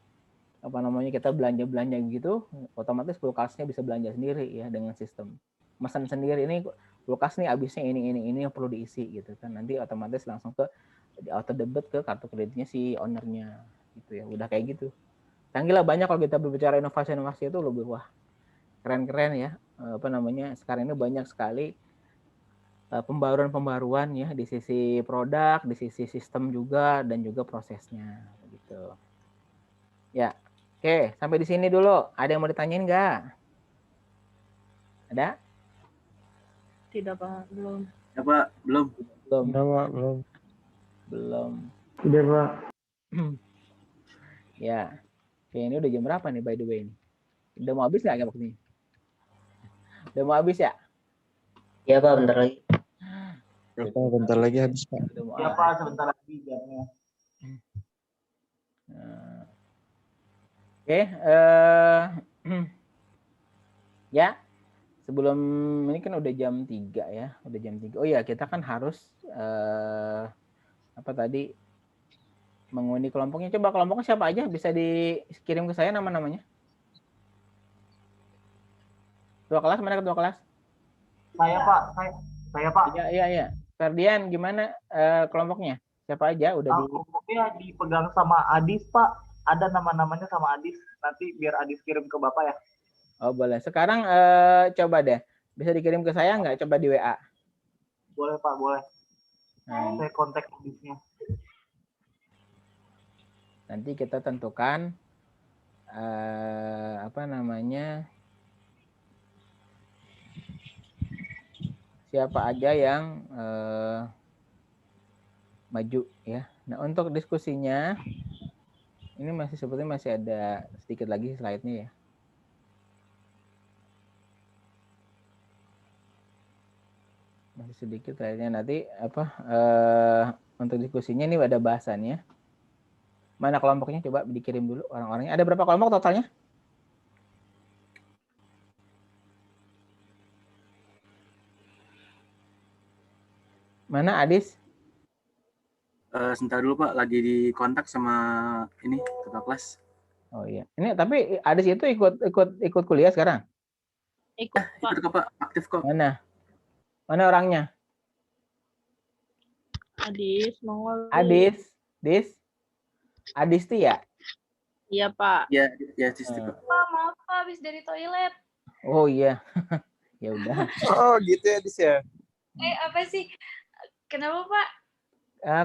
kita belanja gitu, otomatis kulkasnya bisa belanja sendiri ya dengan sistem pesan sendiri. Ini kulkas nih habisnya ini yang perlu diisi gitu kan, nanti otomatis langsung ke auto debit ke kartu kreditnya si ownernya gitu ya. Udah kayak gitu canggih lah, banyak kalau kita berbicara inovasi itu lebih wah keren ya. Sekarang ini banyak sekali pembaruan ya di sisi produk, di sisi sistem juga, dan juga prosesnya gitu ya. Oke, sampai di sini dulu. Ada yang mau ditanyain nggak? Ada? Tidak, Pak. Belum. Ya, Pak. Belum. Belum. Udah, Pak. Ya. Oke, ini udah jam berapa nih by the way ini? Udah mau habis nggak waktunya? Udah mau habis ya? Iya, Pak, bentar lagi. Bentar lagi habis, Pak. Iya, Pak, sebentar lagi jamnya. Oke, ya. Sebelum ini kan udah jam 3 ya, udah jam 3. Oh ya, kita kan harus mengundi kelompoknya. Coba kelompoknya siapa aja, bisa dikirim ke saya nama-namanya. Ketua kelas, mana ketua kelas? Saya, Pak. Saya, Pak. Iya. Ferdian, gimana kelompoknya? Siapa aja udah kelompoknya dipegang sama Adis, Pak. Ada nama-namanya sama Adis. Nanti biar Adis kirim ke Bapak ya. Oh, boleh. Sekarang coba deh. Bisa dikirim ke saya nggak? Coba di WA. Boleh, Pak, boleh. Saya kontak Adisnya. Nanti kita tentukan siapa aja yang maju ya. Nah, untuk diskusinya ini sepertinya masih ada sedikit lagi slide-nya ya. Masih sedikit kayaknya nanti untuk diskusinya ini ada bahasannya. Mana kelompoknya? Coba dikirim dulu orang-orangnya. Ada berapa kelompok totalnya? Mana Adis? Sebentar dulu Pak, lagi di kontak sama ini ketua kelas. Oh iya. Ini tapi Adis itu ikut kuliah sekarang? Ikut Pak. Ikut kok Pak, aktif kok. Mana? Mana orangnya? Adis, Mongol. Adis, Adis tuh ya? Iya Pak. Ya, Sisti Pak. Pak, maaf Pak, habis dari toilet. Oh iya. Ya udah. Oh gitu ya Dis ya. Apa sih? Kenapa Pak?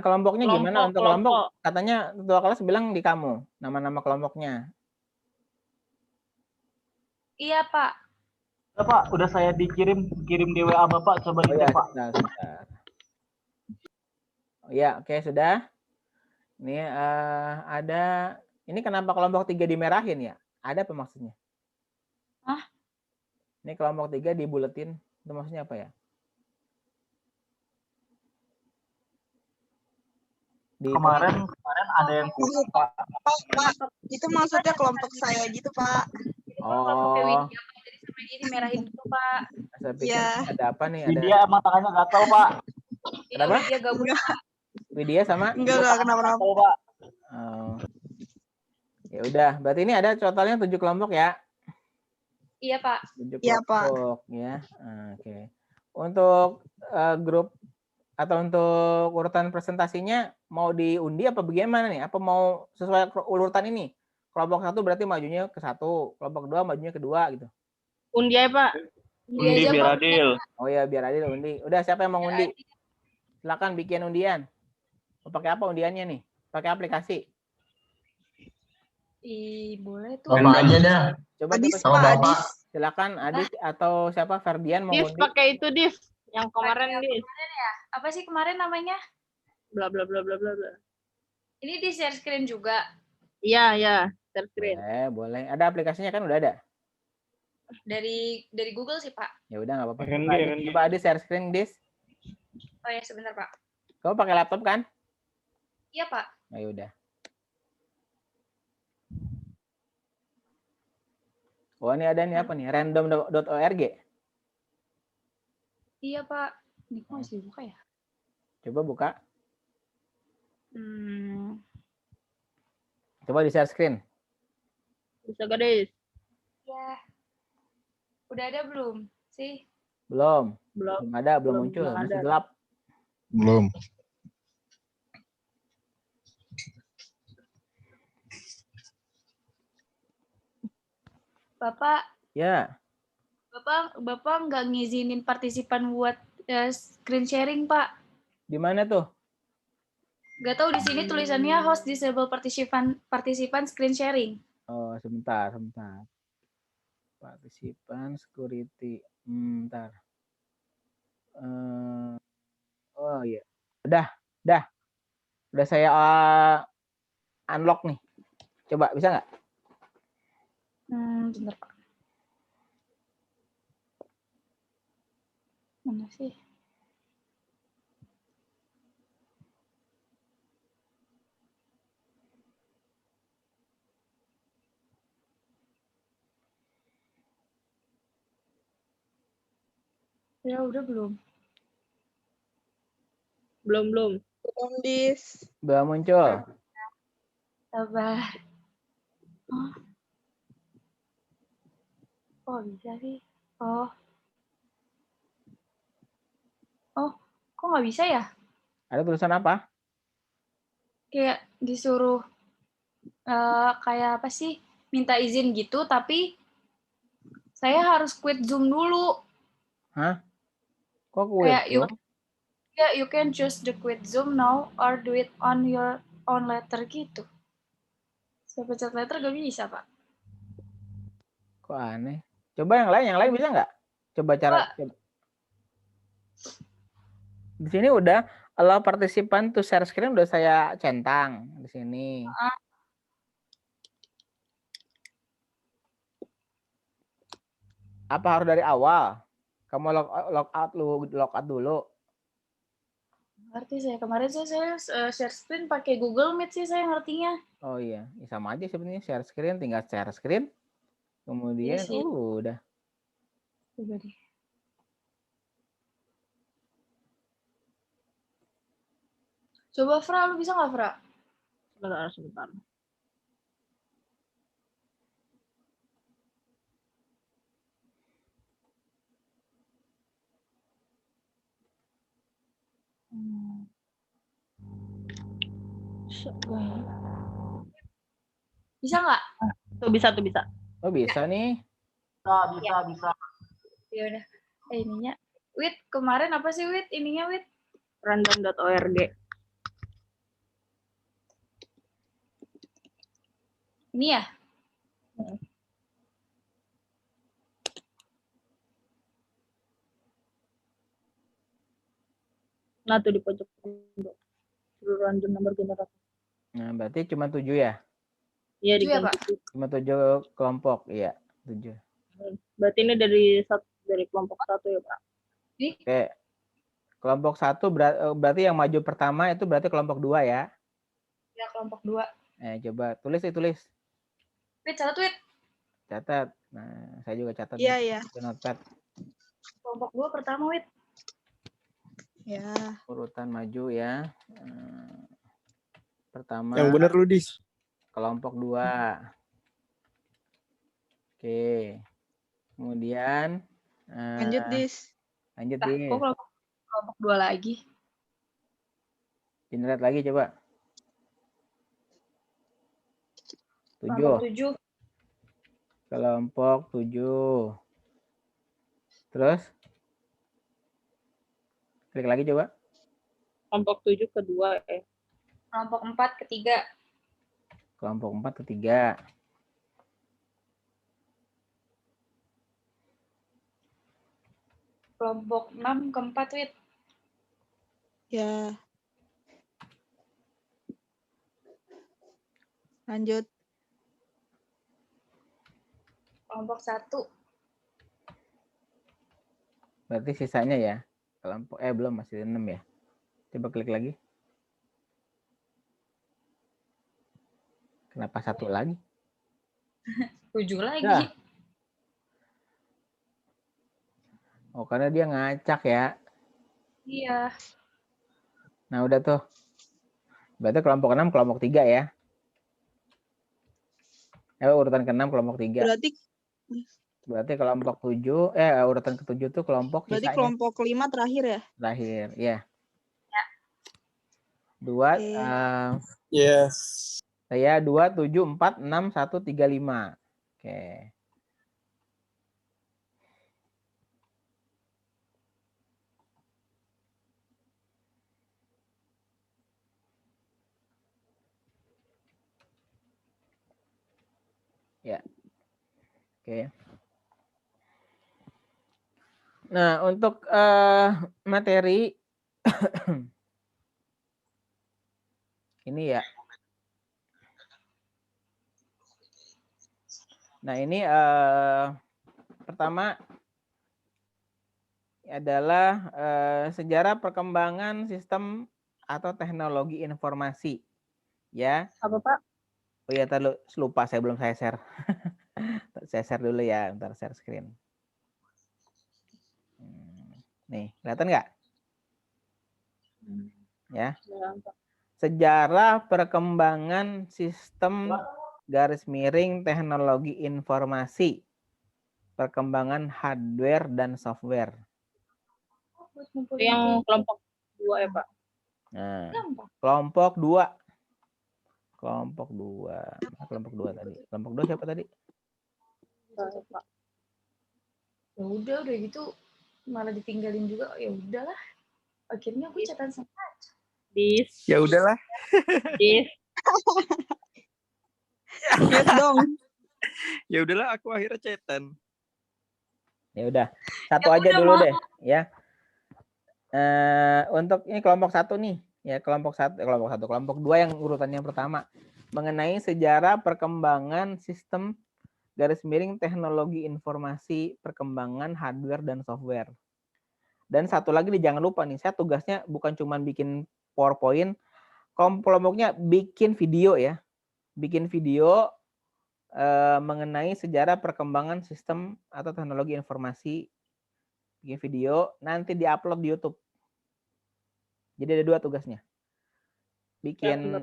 Kelompoknya gimana untuk kelompok? Kelompok. Katanya ketua kelas bilang di kamu nama-nama kelompoknya. Iya Pak. Ya, Pak, udah saya kirim di WA Bapak, coba Oh ya, dicek Pak. sebentar. Oh ya, oke sudah. Ini ada. Ini kenapa kelompok 3 dimerahin ya? Ada apa maksudnya? Hah? Ini kelompok 3 dibuletin. Itu maksudnya apa ya? Kemarin ada yang kurang Pak. Pak, itu maksudnya kelompok saya gitu, Pak. Kelompoknya Widya, Pak. Jadi sampai dia dimerahin gitu Pak. Saya pikir Iya. ada apa nih? Ada Widya emang tangannya gatel Pak. Kenapa? Widya gabut. Widya sama? Enggak kenapa-napa. Gatel Pak. Oh. Ya udah, berarti ini ada totalnya 7 kelompok ya? Iya Pak. 7 Iya, Pak. kelompok ya. Oke. Untuk grup atau untuk urutan presentasinya mau diundi apa bagaimana nih? Apa mau sesuai urutan ini? Kelompok 1 berarti majunya ke 1, kelompok 2 majunya ke 2 gitu. Undi aja Pak. Undi aja, biar Pak. adil. Oh ya, biar adil undi. Udah, siapa yang mau undi? Silakan bikin undian. Mau pakai apa undiannya nih? Pakai aplikasi. Boleh tuh. Bapak aja dah. Coba Adis, coba, Pak, Sama Adis. silakan Adis atau siapa Ferdian mau Dis undi. pakai itu Dis. Yang kemarin Pakai Dis. kemarin ya? Apa sih kemarin namanya? Bla bla bla bla bla bla. Ini di share screen juga. Iya, ya. Share screen. Boleh. Ada aplikasinya kan udah ada. Dari Google sih Pak. Ya udah nggak apa-apa. RNG, Coba Adis, RNG. coba Adis share screen Dis. Oh ya sebentar Pak. Kamu pakai laptop kan? Iya Pak. Ya udah. Oh ini ada nih apa nih? Random.org. Iya Pak. Ini kok masih buka ya? Coba buka. Hmm. Coba di share screen. Bisa gak Dis? Ya. Udah ada belum sih? Belum. Belum. Belum ada, belum muncul. belum Masih ada. gelap. Belum. Bapak, Ya. Bapak nggak ngizinin partisipan buat screen sharing, Pak. Di mana tuh? Nggak tahu di sini tulisannya host disable partisipan screen sharing. Oh, sebentar. Partisipan security. Bentar. Oh iya. Udah. Udah saya unlock nih. Coba bisa nggak? Bentar, Pak. Mana sih? Ya udah belum. Belum. Belum, Dis. Belum muncul. Sabar. Oh bisa sih. Oh, kok nggak bisa ya? Ada tulisan apa? Kayak disuruh kayak apa sih? Minta izin gitu, tapi saya harus quit Zoom dulu. Hah? Kok quit? Kayak you can choose the quit Zoom now or do it on your own later gitu. Saya pencet later gak bisa, Pak. Kok aneh? Coba yang lain bisa nggak? Coba cara. Coba. Di sini udah allow participant to share screen udah saya centang di sini. Apa harus dari awal? Kamu log out dulu. Ngerti saya. Kemarin saya share screen pakai Google Meet sih saya ngertinya. Oh iya, sama aja sebenarnya share screen, tinggal share screen. Kemudian Iya sih. udah. Coba deh. Coba Fra, lu bisa nggak Fra? Sebentar. Bisa nggak? Tuh bisa. Oh bisa nih. Bisa. Ya udah. Ininya. Wit, kemarin apa sih Wit? Ininya Wit? Random.org. Ini ya? Nah tuh di pojok seluruh random nomor generator. Nah, berarti cuma 7 ya? Iya 7 ya, Pak? diganti. Cuma 7 kelompok, iya, 7. Berarti ini dari kelompok 1 ya Pak? Oke. Kelompok 1 berarti yang maju pertama itu berarti kelompok 2 ya? Ya, kelompok 2. Coba tulis. Wit, catat Wit. Catat. Nah, saya juga catat. Iya, nih. iya. Itu notepad. Kelompok 2 pertama Wit. Ya. Urutan maju ya. Pertama. Yang bener lu, Dis. Kelompok 2. Oke. Kemudian Lanjut, Dis. lanjut Nah, Dis. kok kelompok 2 lagi? Generate lagi coba. 7. Kelompok 7. Kelompok 7. Terus? Klik lagi coba. Kelompok 7 kedua ya. Kelompok 4 ketiga. Kelompok 4 ketiga. Kelompok 6 keempat Wit. Ya. Lanjut. Kelompok 1. Berarti sisanya ya. Kelompok belum, masih 6 ya. Coba klik lagi. Kenapa 1 lagi? 7 lagi. Dah. Oh, karena dia ngacak ya. Iya. Nah, udah tuh. Berarti kelompok 6 kelompok 3 ya. Urutan ke-6 kelompok 3. Berarti kelompok 7 urutan ke-7 tuh kelompok Berarti sisanya. kelompok 5 terakhir ya? Terakhir, ya. Ya. 2 Yes. saya 2 7 4 6 1 3 5. Oke. Ya. Oke. Nah, untuk materi ini ya. Nah, ini pertama adalah sejarah perkembangan sistem atau teknologi informasi. Ya. Apa Pak? Oh iya, tadi lupa, saya belum saya share. Saya share dulu ya, bentar share screen. Nih, kelihatan nggak? Ya. Sejarah perkembangan sistem garis miring teknologi informasi, perkembangan hardware dan software. Yang kelompok 2 ya Pak? Nah, kelompok 2. Kelompok 2. Kelompok 2 tadi. Kelompok 2 siapa tadi? Pak. Ya udah gitu malah ditinggalin juga. Ya udahlah. Akhirnya aku catatan sama aja. Dis. Ya udahlah. Dis. Yes dong. Ya udahlah, aku akhirnya cetan. Ya udah. Satu aja dulu deh, ya. Untuk ini kelompok 1 nih, ya, kelompok 2 yang urutannya pertama mengenai sejarah perkembangan sistem garis miring teknologi informasi perkembangan hardware dan software. Dan satu lagi nih, jangan lupa nih, saya tugasnya bukan cuma bikin PowerPoint, kelompoknya bikin video ya. Bikin video mengenai sejarah perkembangan sistem atau teknologi informasi. Bikin video, nanti diupload di YouTube. Jadi ada 2 tugasnya. Bikin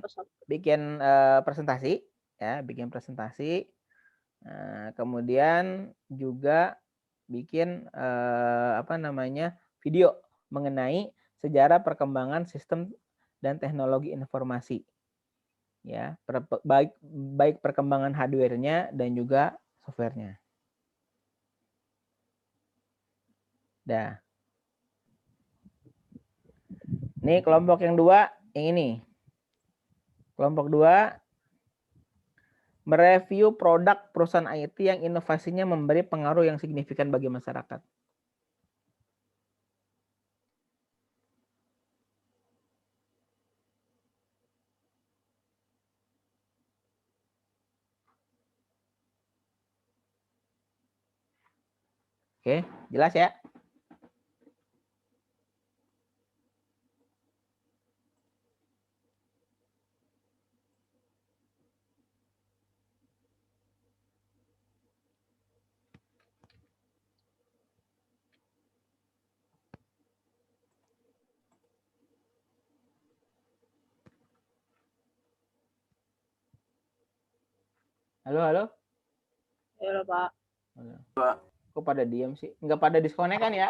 presentasi ya, bikin presentasi. Kemudian juga bikin video mengenai sejarah perkembangan sistem dan teknologi informasi. Ya, baik perkembangan hardware-nya dan juga software-nya. Dah. Nih kelompok yang 2, yang ini. Kelompok 2, mereview produk perusahaan IT yang inovasinya memberi pengaruh yang signifikan bagi masyarakat. Oke, jelas ya? Halo, halo. Halo, Pak. Halo. Kok pada diam sih? Enggak pada disconnect kan ya?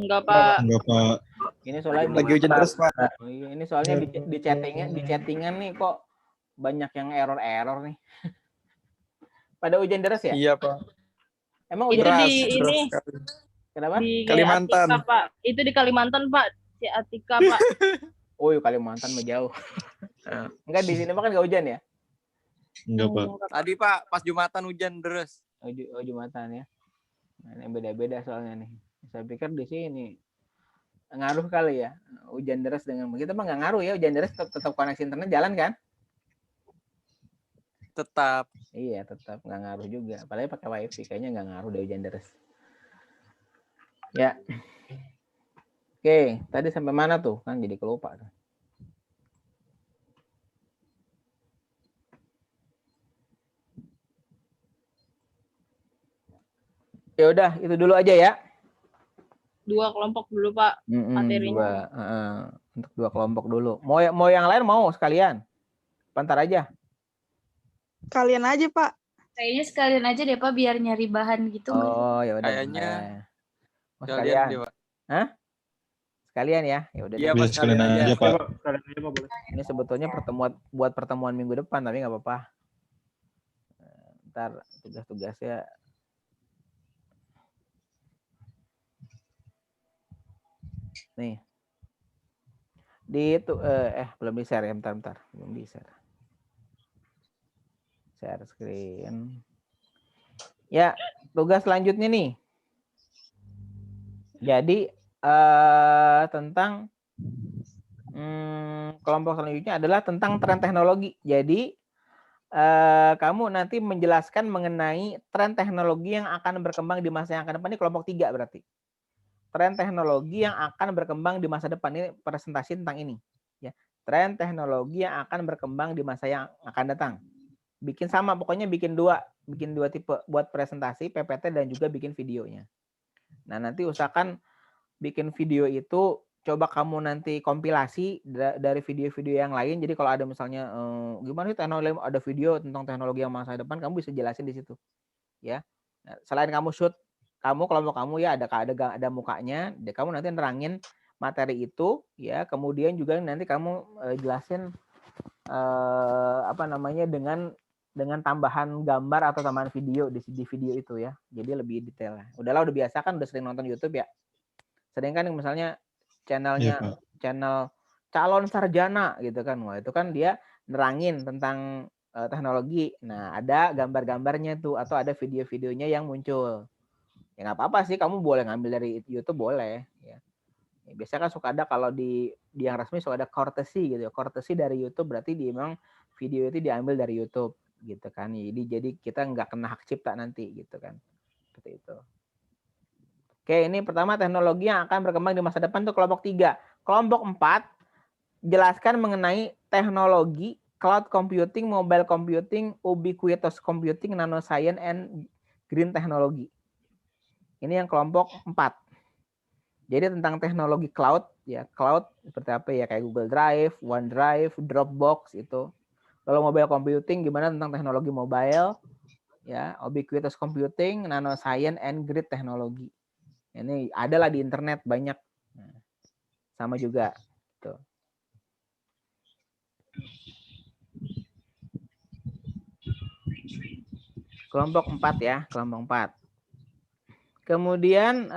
Enggak, Pak. Enggak, Pak. Ini soalnya Lagi hujan terus, Pak. Ini soalnya di chattingan nih kok banyak yang error nih. Pada hujan deras ya? Iya, Pak. Emang Itu hujan di ini kenapa? di Kalimantan. Atika, Pak. Itu di Kalimantan, Pak. Si Atika, Pak. Oh, Kalimantan mah jauh. Enggak, di sini mah kan enggak hujan ya? Enggak, Pak. Tadi, Pak, pas Jumatan hujan deras. Oh, Jumatan ya. Nah, ini beda-beda soalnya nih. Saya pikir di sini ngaruh kali ya. Hujan deras dengan begitu mah nggak ngaruh ya. Hujan deras tetap koneksi internet jalan kan? Tetap. Iya, tetap nggak ngaruh juga. Apalagi pakai wifi, kayaknya nggak ngaruh deh hujan deras. Ya. Oke, tadi sampai mana tuh? Kan jadi kelupa. Ya udah, itu dulu aja ya. 2 kelompok dulu, Pak. Materinya. Untuk 2 kelompok dulu. Mau yang lain mau sekalian? Bentar aja. Kalian aja, Pak. Kayaknya sekalian aja deh, Pak, biar nyari bahan gitu. Oh, ya udah. Kayaknya sekalian. deh, Pak. Hah? Sekalian ya. Ya udah. Iya, Pak, sekalian aja, Pak. Ini sebetulnya pertemuan minggu depan, tapi nggak apa-apa. Ntar tugas-tugasnya nih. Di itu belum di-share ya, bentar. Belum di-share. Share screen. Ya, tugas selanjutnya nih. Jadi tentang kelompok selanjutnya adalah tentang tren teknologi. Jadi kamu nanti menjelaskan mengenai tren teknologi yang akan berkembang di masa yang akan depan. Ini kelompok 3 berarti. Tren teknologi yang akan berkembang di masa depan, ini presentasi tentang ini. Ya, tren teknologi yang akan berkembang di masa yang akan datang. Bikin sama, pokoknya bikin dua tipe, buat presentasi, PPT dan juga bikin videonya. Nah, nanti usahakan bikin video itu coba kamu nanti kompilasi dari video-video yang lain. Jadi kalau ada misalnya gimana sih teknologi, ada video tentang teknologi yang masa depan, kamu bisa jelasin di situ. Ya. Nah, selain kamu shoot, kelompok kamu ya ada mukanya, kamu nanti nerangin materi itu ya, kemudian juga nanti kamu jelasin dengan tambahan gambar atau tambahan video di video itu ya. Jadi lebih detail. Udahlah, udah biasa kan, udah sering nonton YouTube ya. Sering kan misalnya channelnya channel calon sarjana gitu kan. Wah, itu kan dia nerangin tentang teknologi. Nah, ada gambar-gambarnya tuh atau ada video-videonya yang muncul. Ya nggak apa-apa sih, kamu boleh ngambil dari YouTube, boleh ya. Biasanya kan suka ada kalau di yang resmi suka ada courtesy gitu ya. Courtesy dari YouTube berarti memang video itu diambil dari YouTube. gitu kan. Jadi kita nggak kena hak cipta nanti gitu kan. Seperti itu. Oke, ini pertama teknologi yang akan berkembang di masa depan tuh kelompok 3. Kelompok 4 jelaskan mengenai teknologi cloud computing, mobile computing, ubiquitous computing, nanoscience, and green technology. Ini yang kelompok 4. Jadi tentang teknologi cloud, ya cloud seperti apa ya, kayak Google Drive, OneDrive, Dropbox itu. Kalau mobile computing gimana tentang teknologi mobile, ya ubiquitous computing, nanoscience, and grid technology. Ini adalah di internet banyak, sama juga. Tuh. Kelompok 4 ya, kelompok 4. Kemudian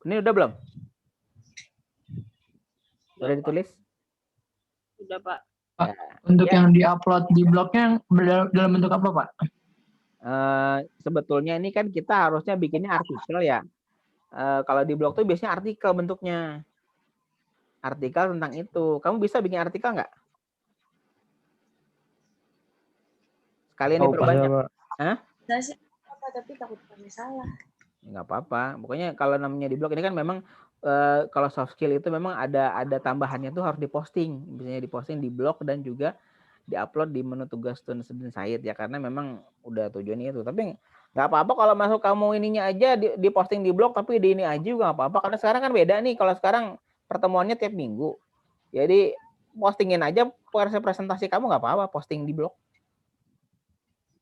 ini udah belum? Udah ditulis? Udah, Pak. Pak, untuk yang diupload di blognya dalam bentuk apa, Pak? Sebetulnya ini kan kita harusnya bikinnya artikel ya. Kalau di blog tuh biasanya artikel bentuknya. Artikel tentang itu. Kamu bisa bikin artikel nggak? Sekalian diperbanyak. Hah? Saya sih apa, tapi takut kami salah. Nggak apa-apa. Pokoknya kalau namanya di blog ini kan memang kalau soft skill itu memang ada tambahannya tuh harus diposting. Biasanya diposting di blog dan juga diupload di menu tugas student site ya, karena memang udah tujuannya itu. Tapi nggak apa-apa kalau masuk kamu ininya aja diposting di blog, tapi di ini aja juga nggak apa-apa. Karena sekarang kan beda nih. Kalau sekarang pertemuannya tiap minggu. Jadi postingin aja presentasi kamu nggak apa-apa, posting di blog.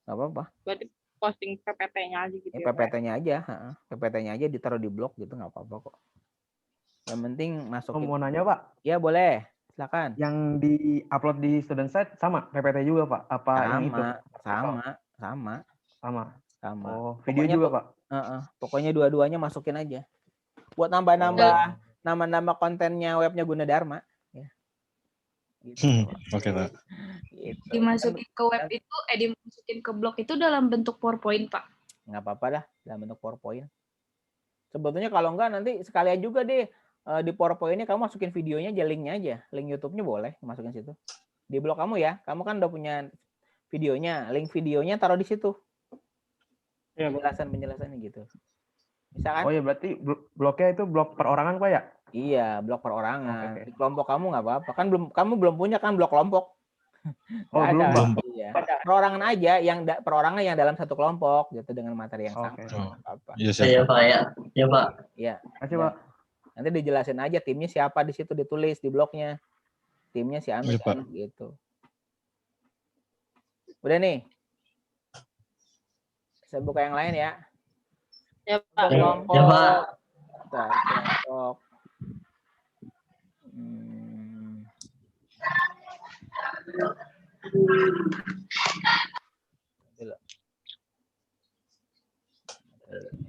Nggak apa-apa. Berarti posting PPT-nya aja gitu ya, PPT-nya aja. PPT-nya aja ditaruh di blog gitu nggak apa-apa kok. Yang penting masukin. Mau nanya, Pak? Ya boleh, silakan. Yang di-upload di student site sama PPT juga, Pak? Apa yang itu? Sama. Oh, video juga, Pak? Pokoknya dua-duanya masukin aja. Buat nambah kontennya webnya Gunadarma. Ya. Gitu. Oke, Pak. Gitu. Dimasukin ke web itu, dimasukin ke blog itu dalam bentuk PowerPoint, Pak? Nggak apa-apa dah, dalam bentuk PowerPoint. Sebetulnya kalau enggak nanti sekalian juga deh di PowerPoint ini kamu masukin videonya aja, linknya aja. Link YouTube-nya boleh masukin situ. Di blog kamu ya, kamu kan udah punya videonya, link videonya taruh di situ. Ya, penjelasannya gitu. Misalkan. Oh ya, berarti blognya itu blog perorangan, Pak ya? Iya, blog perorangan. Di kelompok kamu nggak apa-apa. Kan kamu belum punya kan blog kelompok. Oh, belum. Iya. Perorangan aja, perorangan yang dalam satu kelompok gitu dengan materi yang sama. Apa. Iya, Pak ya. Iya, Pak. Iya. Makasih, Pak. Nanti dijelasin aja timnya siapa di situ, ditulis di blognya. Timnya si Amit gitu. Udah nih. Bisa buka yang lain ya. Ya, Pak. Kelompok. Ya, Pak. Kelompok.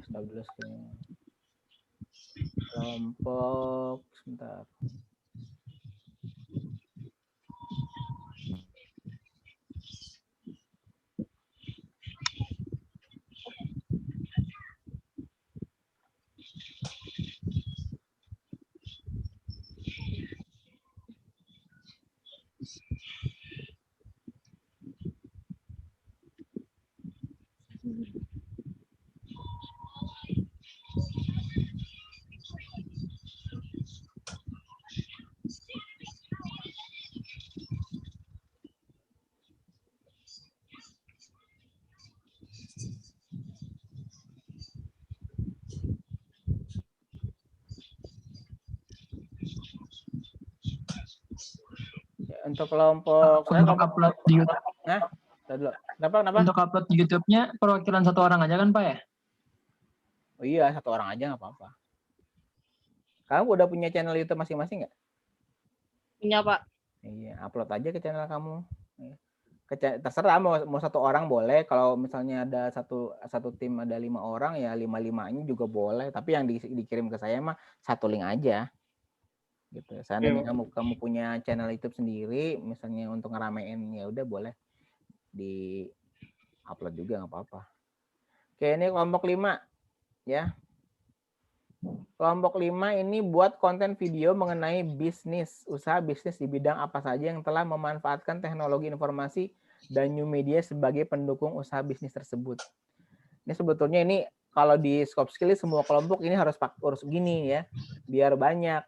Stop dulu screen. Kelompok sebentar. Untuk kelompok untuk upload di YouTube. Kenapa? Untuk upload di YouTube-nya perwakilan satu orang aja kan, Pak ya? Oh iya, satu orang aja nggak apa-apa. Kamu udah punya channel YouTube masing-masing nggak? Punya, Pak. Iya, upload aja ke channel kamu. Terserah mau satu orang boleh. Kalau misalnya ada satu tim ada 5 orang ya 5-5-nya juga boleh. Tapi yang dikirim ke saya mah satu link aja. Gitu. Seandainya kamu punya channel YouTube sendiri, misalnya untuk ngeramein ya udah boleh di upload juga nggak apa-apa. Oke, ini kelompok 5 ya. Kelompok 5 ini buat konten video mengenai bisnis, usaha bisnis di bidang apa saja yang telah memanfaatkan teknologi informasi dan new media sebagai pendukung usaha bisnis tersebut. Ini sebetulnya ini kalau di scope skill semua kelompok ini harus urus gini ya, biar banyak.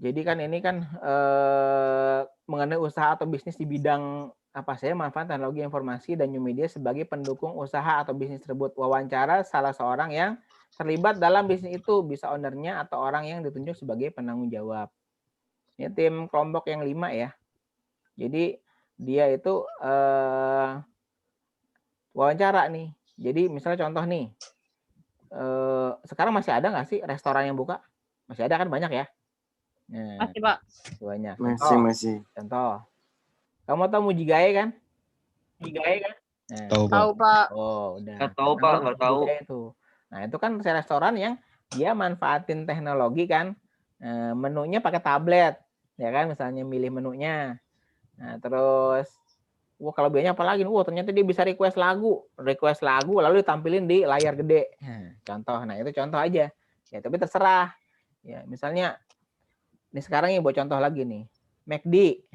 Jadi kan ini kan mengenai usaha atau bisnis di bidang apa saja manfaat teknologi informasi dan new media sebagai pendukung usaha atau bisnis tersebut. Wawancara salah seorang yang terlibat dalam bisnis itu, bisa ownernya atau orang yang ditunjuk sebagai penanggung jawab. Ini tim kelompok yang 5 ya. Jadi dia itu wawancara nih. Jadi misalnya contoh nih, sekarang masih ada nggak sih restoran yang buka? Masih ada kan, banyak ya? Nah, Masih, Pak. banyak. Masih. Contoh. Kamu tahu Mujigae kan? Mujigae kan? Nah, Tahu, Pak. oh, udah. Nggak tahu, Pak. Nggak tahu. Itu. Nah, itu kan restoran yang dia manfaatin teknologi kan. Menunya pakai tablet. Ya kan, misalnya milih menunya. Nah, terus kalau biayanya apa lagi? Ternyata dia bisa request lagu lalu ditampilin di layar gede. Contoh. Nah, itu contoh aja. Ya, tapi terserah. Ya, misalnya ini sekarang buat contoh lagi nih. McD.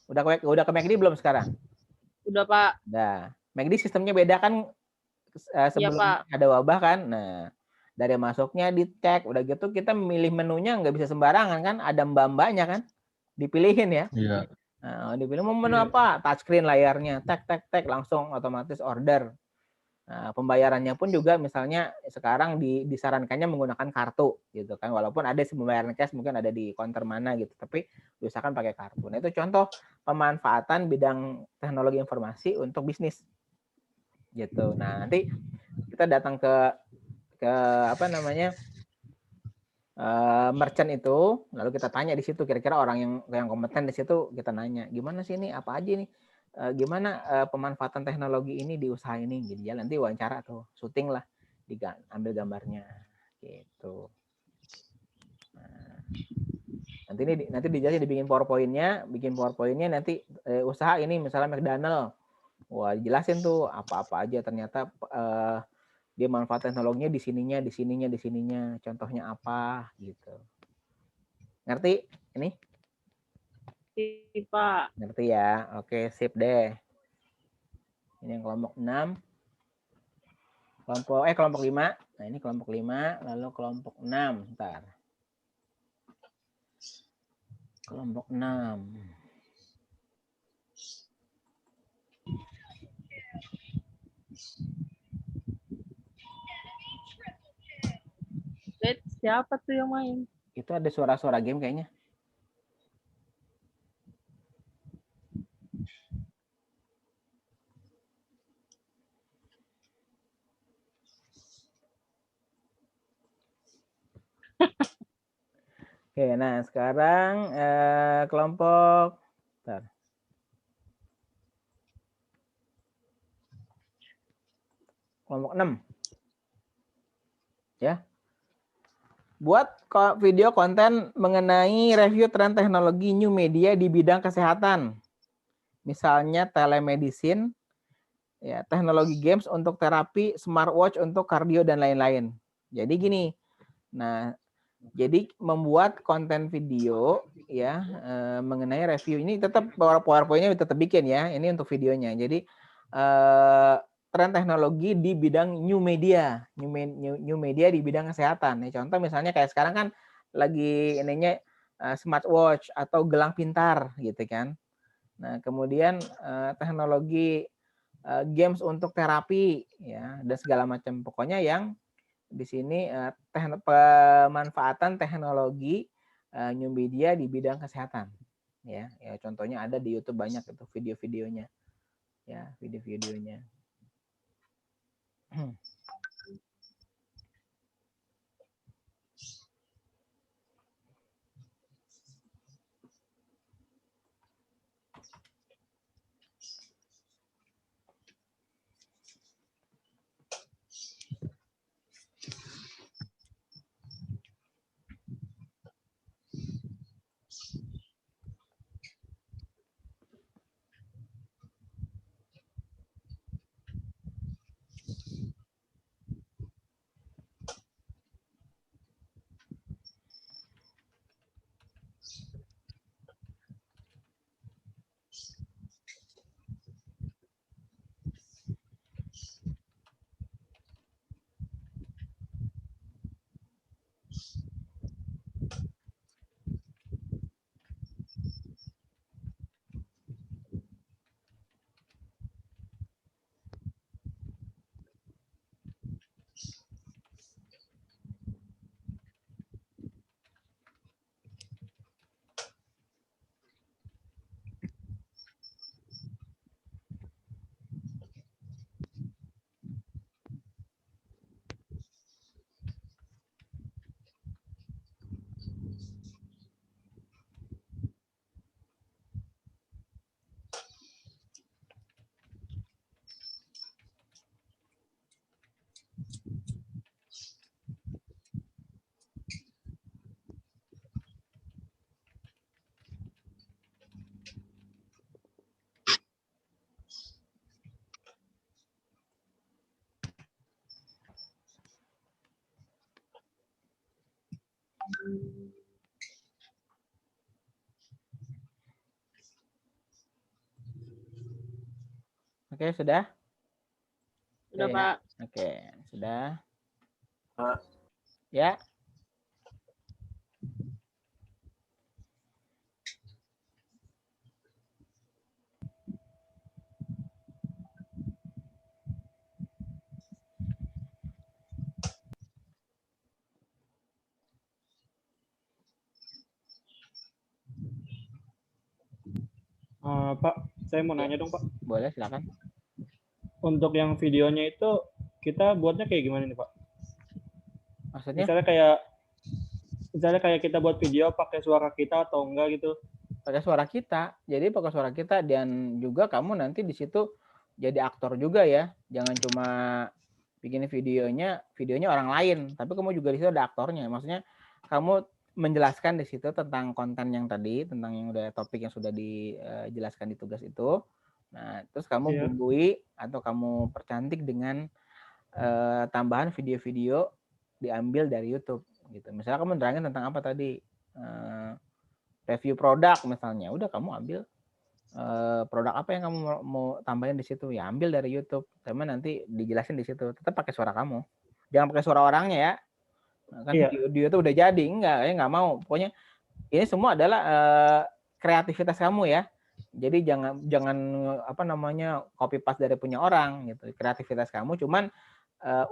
Udah ke McD belum sekarang? Udah, Pak. Nah, McD sistemnya beda kan sebelum ada wabah kan. Nah, dari masuknya dicek, udah gitu kita memilih menunya nggak bisa sembarangan kan, ada mbak-mbaknya kan, dipilihin ya. Iya. Nah, dipilih mau menu apa, touchscreen layarnya, tek langsung otomatis order. Nah, pembayarannya pun juga misalnya sekarang disarankannya menggunakan kartu gitu kan, walaupun ada pembayaran cash mungkin ada di counter mana gitu, tapi diusahakan pakai kartu. Nah, itu contoh pemanfaatan bidang teknologi informasi untuk bisnis gitu. Nah, nanti kita datang ke apa namanya merchant itu, lalu kita tanya di situ kira-kira orang yang kompeten di situ, kita nanya gimana sih ini, apa aja nih, gimana pemanfaatan teknologi ini di usaha ini, gitu ya. Nanti wawancara tuh, syuting lah, ambil gambarnya gitu. Nah, nanti dijelasin, dibikin powerpointnya nanti usaha ini misalnya McDonald, wah dijelasin tuh apa-apa aja ternyata dia manfaat teknologinya di sininya, contohnya apa gitu. Ngerti ini? Pak. Ngerti ya? Oke, sip deh. Ini yang kelompok 6. Kelompok 5. Nah, ini kelompok 5, lalu kelompok 6. Bentar. Kelompok 6. Siapa tuh yang main? Itu ada suara-suara game kayaknya. Oke, nah sekarang kelompok kelompok 6. Ya. Buat video konten mengenai review tren teknologi new media di bidang kesehatan. Misalnya telemedicine, ya, teknologi games untuk terapi, smartwatch untuk kardio dan lain-lain. Jadi gini. Nah, jadi membuat konten video ya mengenai review ini tetap PowerPoint-nya tetap bikin ya. Ini untuk videonya. Jadi tren teknologi di bidang new media di bidang kesehatan. Nih, contoh misalnya kayak sekarang kan lagi ininya smartwatch atau gelang pintar gitu kan. Nah, kemudian teknologi games untuk terapi ya dan segala macam. Pokoknya yang di sini pemanfaatan teknologi new media di bidang kesehatan. Ya, contohnya ada di YouTube banyak itu video-videonya. Ya, video-videonya. Oke, sudah? Sudah, Oke, Pak. Oke, sudah. Pak. Ya. Pak, saya mau nanya dong, Pak. Boleh, silakan. Untuk yang videonya itu kita buatnya kayak gimana nih, Pak? Maksudnya? Misalnya kayak kita buat video pakai suara kita atau enggak gitu? Pakai suara kita. Jadi pakai suara kita dan juga kamu nanti di situ jadi aktor juga ya. Jangan cuma bikin videonya orang lain, tapi kamu juga di situ ada aktornya. Maksudnya kamu menjelaskan di situ tentang konten yang tadi, tentang yang udah topik yang sudah dijelaskan di tugas itu. Nah, terus kamu bumbui atau kamu percantik dengan tambahan video-video diambil dari YouTube gitu. Misalnya kamu nerangin tentang apa tadi? Review produk misalnya. Udah kamu ambil produk apa yang kamu mau tambahin di situ, ya ambil dari YouTube. Sama nanti dijelasin di situ. Tetap pakai suara kamu. Jangan pakai suara orangnya ya. Kan video itu udah jadi, nggak mau. Pokoknya ini semua adalah kreativitas kamu ya. Jadi jangan apa namanya copy paste dari punya orang gitu. Kreativitas kamu, cuman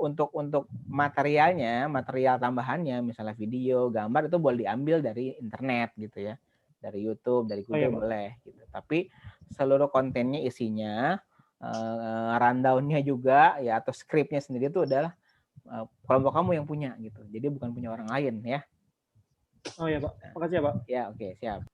untuk material tambahannya, misalnya video, gambar itu boleh diambil dari internet gitu ya, dari YouTube, dari Google boleh gitu. Tapi seluruh kontennya isinya rundown-nya juga ya atau skripnya sendiri itu adalah kelompok kamu yang punya gitu. Jadi bukan punya orang lain ya. Oh ya Pak, makasih ya Pak. Ya oke, siap.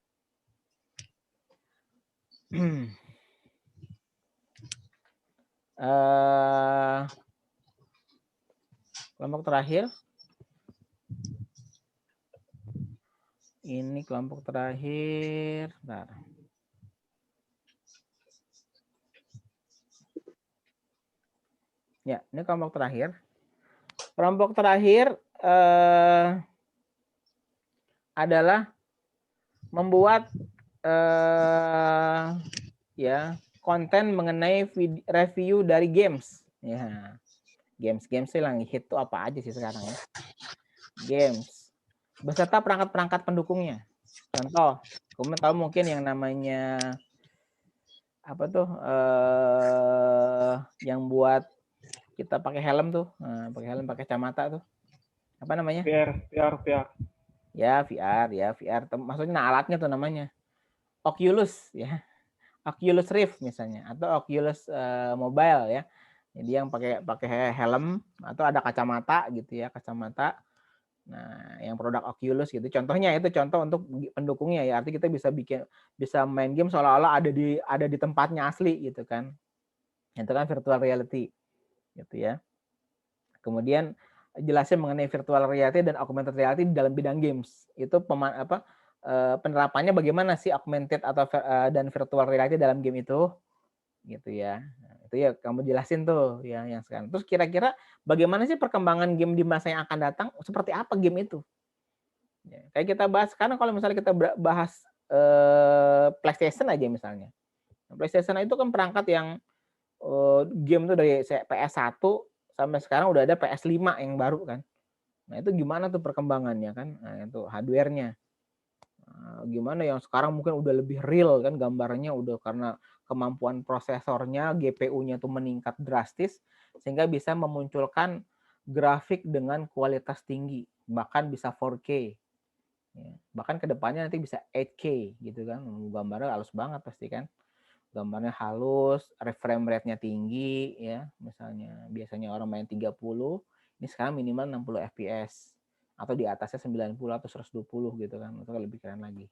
Kelompok terakhir. Ini kelompok terakhir. Bentar. Ya, ini kelompok terakhir. Kelompok terakhir adalah membuat ya konten mengenai review dari games. Ya, games sih yang hit tuh apa aja sih sekarang ya? Games beserta perangkat-perangkat pendukungnya. Contoh, kamu tahu mungkin yang namanya apa tuh? Yang buat kita pakai helm tuh, pakai helm, pakai kacamata tuh. Apa namanya? VR. Ya, VR. Maksudnya alatnya tuh namanya Oculus ya. Oculus Rift misalnya atau Oculus Mobile ya. Jadi yang pakai helm atau ada kacamata gitu ya, kacamata. Nah, yang produk Oculus gitu. Contohnya itu contoh untuk pendukungnya ya. Artinya kita bisa main game seolah-olah ada di tempatnya asli gitu kan. Itu kan virtual reality gitu ya. Kemudian jelasin mengenai virtual reality dan augmented reality di dalam bidang games. Itu penerapannya bagaimana sih augmented atau dan virtual reality dalam game itu gitu ya. Nah, itu ya kamu jelasin tuh ya yang sekarang. Terus kira-kira bagaimana sih perkembangan game di masa yang akan datang, seperti apa game itu? Ya, kayak kita bahas sekarang kalau misalnya kita bahas PlayStation aja misalnya. PlayStation itu kan perangkat yang game tuh dari PS1 sampai sekarang udah ada PS5 yang baru kan. Nah, itu gimana tuh perkembangannya kan? Nah, itu hardware-nya. Gimana yang sekarang mungkin udah lebih real kan gambarnya udah karena kemampuan prosesornya, GPU-nya tuh meningkat drastis sehingga bisa memunculkan grafik dengan kualitas tinggi, bahkan bisa 4K. Ya, bahkan kedepannya nanti bisa 8K gitu kan, gambarnya halus banget pasti kan. Gambarnya halus, frame rate-nya tinggi ya, misalnya biasanya orang main 30, ini sekarang minimal 60 fps atau di atasnya 90 atau 120 gitu kan, itu lebih keren lagi.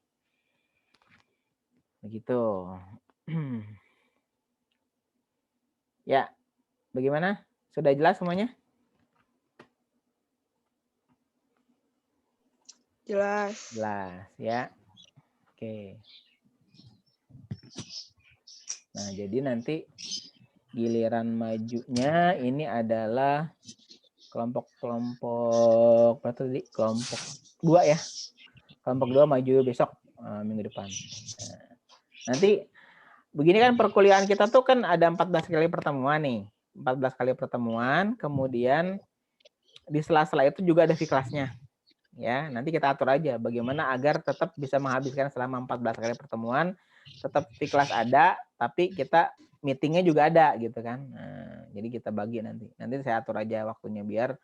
Begitu. Ya, bagaimana? Sudah jelas semuanya? Jelas. Jelas ya. Oke. Nah, jadi nanti giliran majunya ini adalah kelompok apa tadi? Kelompok 2 ya. Kelompok 2 maju besok minggu depan. Nah, nanti begini kan perkuliahan kita tuh kan ada 14 kali pertemuan nih. 14 kali pertemuan, kemudian di sela-sela itu juga ada kelasnya. Ya, nanti kita atur aja bagaimana agar tetap bisa menghabiskan selama 14 kali pertemuan, tetap kelas ada, tapi kita meetingnya juga ada gitu kan. Nah, jadi kita bagi nanti saya atur aja waktunya biar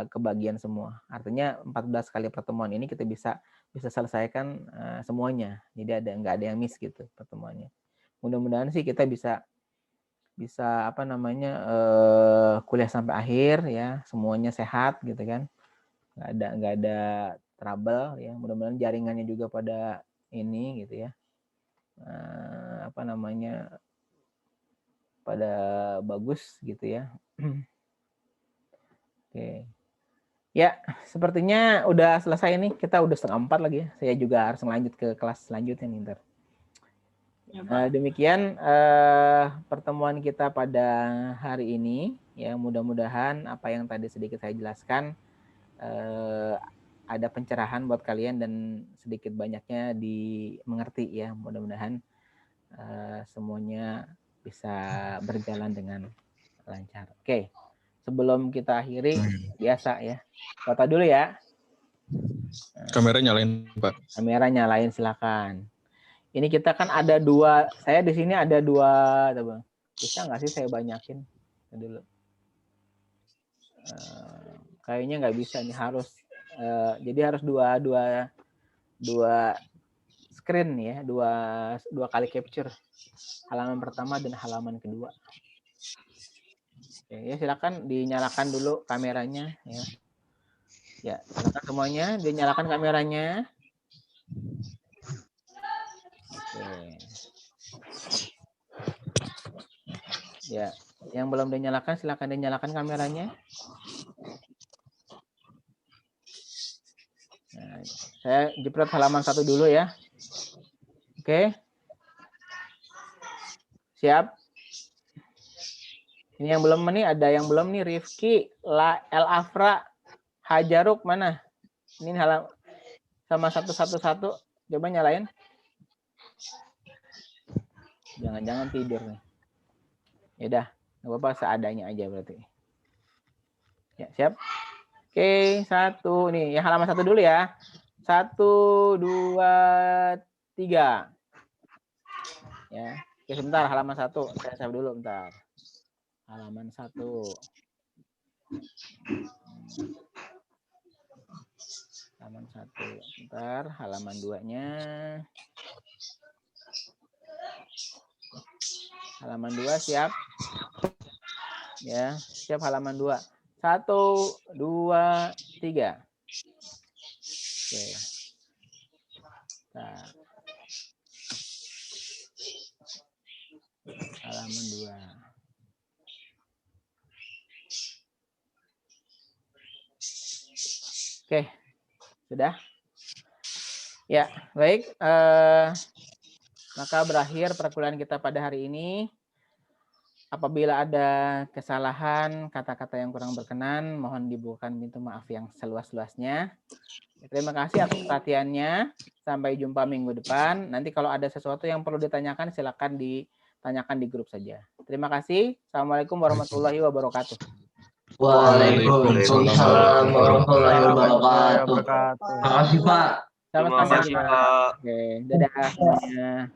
kebagian semua. Artinya 14 kali pertemuan ini kita bisa selesaikan semuanya. Jadi nggak ada yang miss gitu pertemuannya. Mudah-mudahan sih kita bisa apa namanya kuliah sampai akhir ya, semuanya sehat gitu kan. Nggak ada trouble ya. Mudah-mudahan jaringannya juga pada ini gitu ya. Apa namanya pada bagus gitu ya. Oke. Ya, sepertinya udah selesai nih. Kita udah 3:30 lagi ya. Saya juga harus lanjut ke kelas selanjutnya nih ntar. Demikian pertemuan kita pada hari ini ya, mudah-mudahan apa yang tadi sedikit saya jelaskan ada pencerahan buat kalian dan sedikit banyaknya dimengerti ya. Mudah-mudahan semuanya bisa berjalan dengan lancar. Oke, sebelum kita akhiri biasa ya, foto dulu ya. Kamera nyalain Pak. Kamera nyalain silakan. Ini kita kan ada 2, saya di sini ada 2, bisa nggak sih saya banyakin dulu? Kayaknya nggak bisa nih, harus jadi harus dua screen ya, dua kali capture, halaman pertama dan halaman kedua. Oke, ya silakan dinyalakan dulu kameranya ya. Ya, silakan semuanya dinyalakan kameranya. Oke. Ya, yang belum dinyalakan silakan dinyalakan kameranya. Nah, saya jepret halaman 1 dulu ya. Oke. Siap. Ini yang belum nih, ada yang belum nih, Rifki, El Afra, Hajaruk mana? Ini halaman sama 111. Coba nyalain. Jangan-jangan tidur nih. Ya udah, nggak apa-apa, seadanya aja berarti. Ya, siap. Oke, 1 nih, ya halaman 1 dulu ya. 1, 2, 3. Ya. Oke, sebentar, halaman 1. Saya save dulu bentar. Halaman 1. Halaman 1. Bentar, halaman 2-nya. Halaman 2 siap. Ya, siap halaman 2. 1, 2, 3. Oke. Nah. Halaman 2. Oke. Sudah? Ya, baik. Maka berakhir perkuliahan kita pada hari ini. Apabila ada kesalahan, kata-kata yang kurang berkenan, mohon dibukakan pintu maaf yang seluas-luasnya. Terima kasih atas perhatiannya. Sampai jumpa minggu depan. Nanti kalau ada sesuatu yang perlu ditanyakan, silakan ditanyakan di grup saja. Terima kasih. Assalamualaikum warahmatullahi wabarakatuh. Waalaikumsalam warahmatullahi wabarakatuh. Terima kasih Pak. Sama-sama. Oke, dadah semuanya.